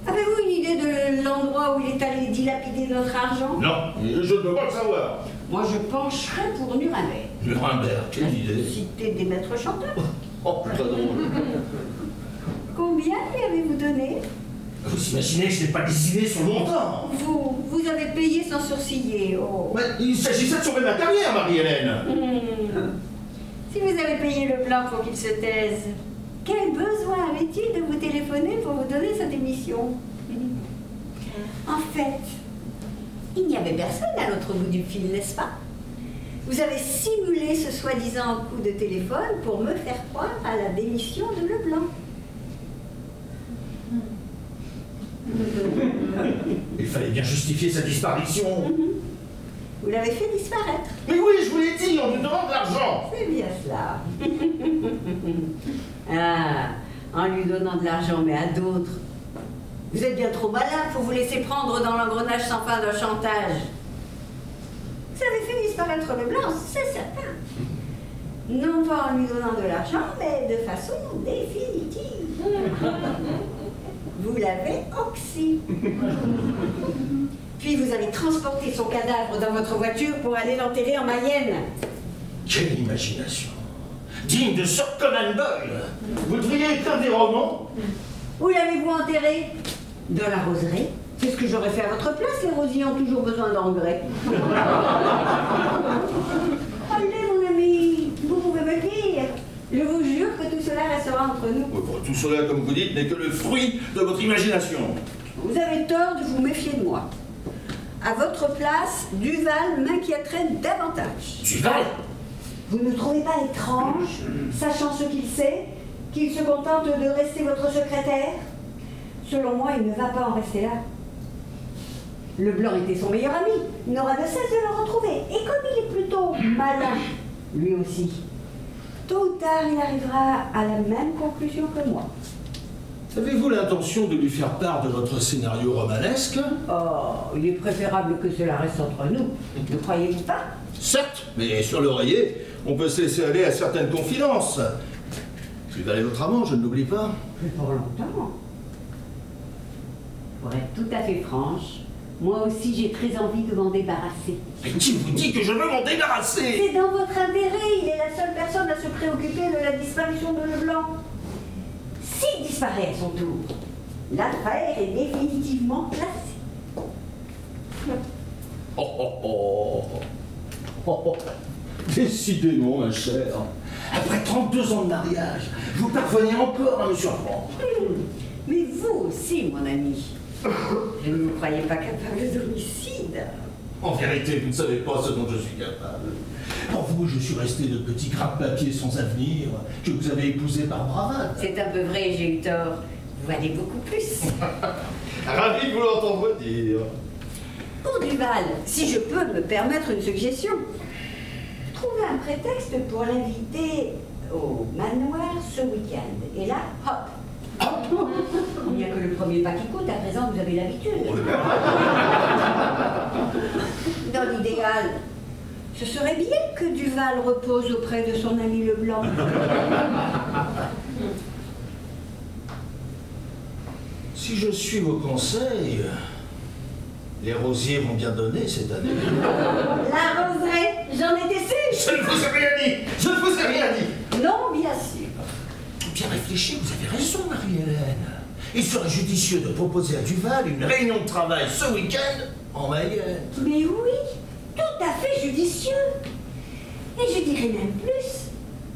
avez-vous une idée de l'endroit où il est allé dilapider notre argent? Non, je ne peux pas le savoir. Moi, je pencherais pour Nuremberg. Nuremberg, quelle idée. Cité des maîtres chanteurs. Oh, très drôle. Combien lui avez-vous donné? Vous imaginez que je n'ai pas décidé sur longtemps. Vous avez payé sans sourciller. Oh. Mais il s'agissait de sauver ma carrière, Marie-Hélène. Si vous avez payé le blanc pour qu'il se taise, quel besoin avait-il de vous téléphoner pour vous donner sa démission? En fait, il n'y avait personne à l'autre bout du fil, n'est-ce pas? Vous avez simulé ce soi-disant coup de téléphone pour me faire croire à la démission de Leblanc. Il fallait bien justifier sa disparition. Vous l'avez fait disparaître. Mais oui, je vous l'ai dit, on nous demande de l'argent. C'est bien cela. Ah, en lui donnant de l'argent, mais à d'autres. Vous êtes bien trop malin pour vous laisser prendre dans l'engrenage sans fin d'un chantage. Vous avez fait disparaître Leblanc, c'est certain. Non pas en lui donnant de l'argent, mais de façon définitive. Vous l'avez oxy. Puis vous avez transporté son cadavre dans votre voiture pour aller l'enterrer en Mayenne. Quelle imagination. Digne de Sir Conan Doyle. Vous devriez écrire des romans. Où l'avez-vous enterré? Dans la roseraie. C'est ce que j'aurais fait à votre place, les rosiers ont toujours besoin d'engrais. Allez, mon ami, vous pouvez me le dire. Je vous jure que tout cela restera entre nous. Tout cela, comme vous dites, n'est que le fruit de votre imagination. Vous avez tort de vous méfier de moi. À votre place, Duval m'inquiéterait davantage. Duval? Vous ne trouvez pas étrange, sachant ce qu'il sait, qu'il se contente de rester votre secrétaire? Selon moi, il ne va pas en rester là. Leblanc était son meilleur ami. Il n'aura de cesse de le retrouver. Et comme il est plutôt malin, lui aussi, tôt ou tard, il arrivera à la même conclusion que moi. Avez-vous l'intention de lui faire part de votre scénario romanesque? Oh, il est préférable que cela reste entre nous. Ne croyez-vous pas? Certes, mais sur l'oreiller, on peut se laisser aller à certaines confidences. Duval est votre amant, je ne l'oublie pas. Plus pour longtemps. Pour être tout à fait franche, moi aussi j'ai très envie de m'en débarrasser. Mais qui vous dit que je veux m'en débarrasser? C'est dans votre intérêt, il est la seule personne à se préoccuper de la disparition de Leblanc. S'il disparaît à son tour, l'affaire est définitivement classée. Oh oh oh. Oh oh. Décidément, ma chère. Après 32 ans de mariage, vous parvenez encore à me surprendre. Mais vous aussi, mon ami. Je ne vous croyais pas capable d'homicide. En vérité, vous ne savez pas ce dont je suis capable. Pour vous, je suis resté de petit grappe-papier sans avenir que vous avez épousé par bravade. C'est un peu vrai, j'ai eu tort. Vous valez beaucoup plus. Ravi de vous l'entendre dire. Pour Duval, si je peux me permettre une suggestion, trouvez un prétexte pour l'inviter au manoir ce week-end. Et là, hop. Il n'y a que le premier pas qui coûte, à présent vous avez l'habitude. Dans l'idéal, ce serait bien que Duval repose auprès de son ami Leblanc. Si je suis vos conseils, les rosiers vont bien donner cette année. La roseraie, j'en étais sûre. Je ne vous ai rien dit. Je ne vous ai rien dit. Non, bien sûr. Bien réfléchi, vous avez raison, Marie-Hélène. Il serait judicieux de proposer à Duval une réunion de travail ce week-end en Mayenne. Mais oui, tout à fait judicieux. Et je dirais même plus,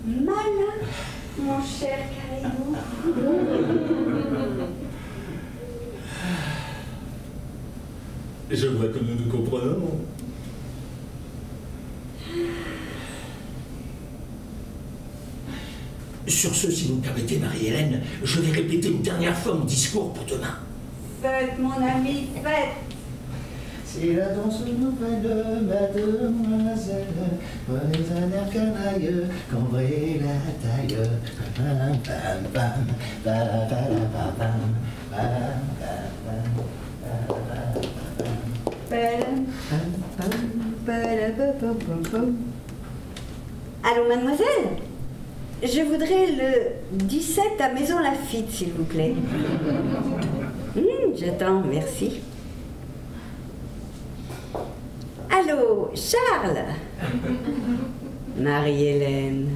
malin, mon cher Carrego. Je vois que nous nous comprenons. Sur ce, si vous me permettez, Marie-Hélène, je vais répéter une dernière fois mon discours pour demain. Faites, mon ami, faites. C'est la danse nouvelle, mademoiselle, prenez un air canaille, cambrez la taille. Pam, pam, pam, pam, pam, pam, pam. Allô, mademoiselle? Je voudrais le 17 à Maison Lafitte, s'il vous plaît. J'attends, merci. Allô, Charles? Marie-Hélène.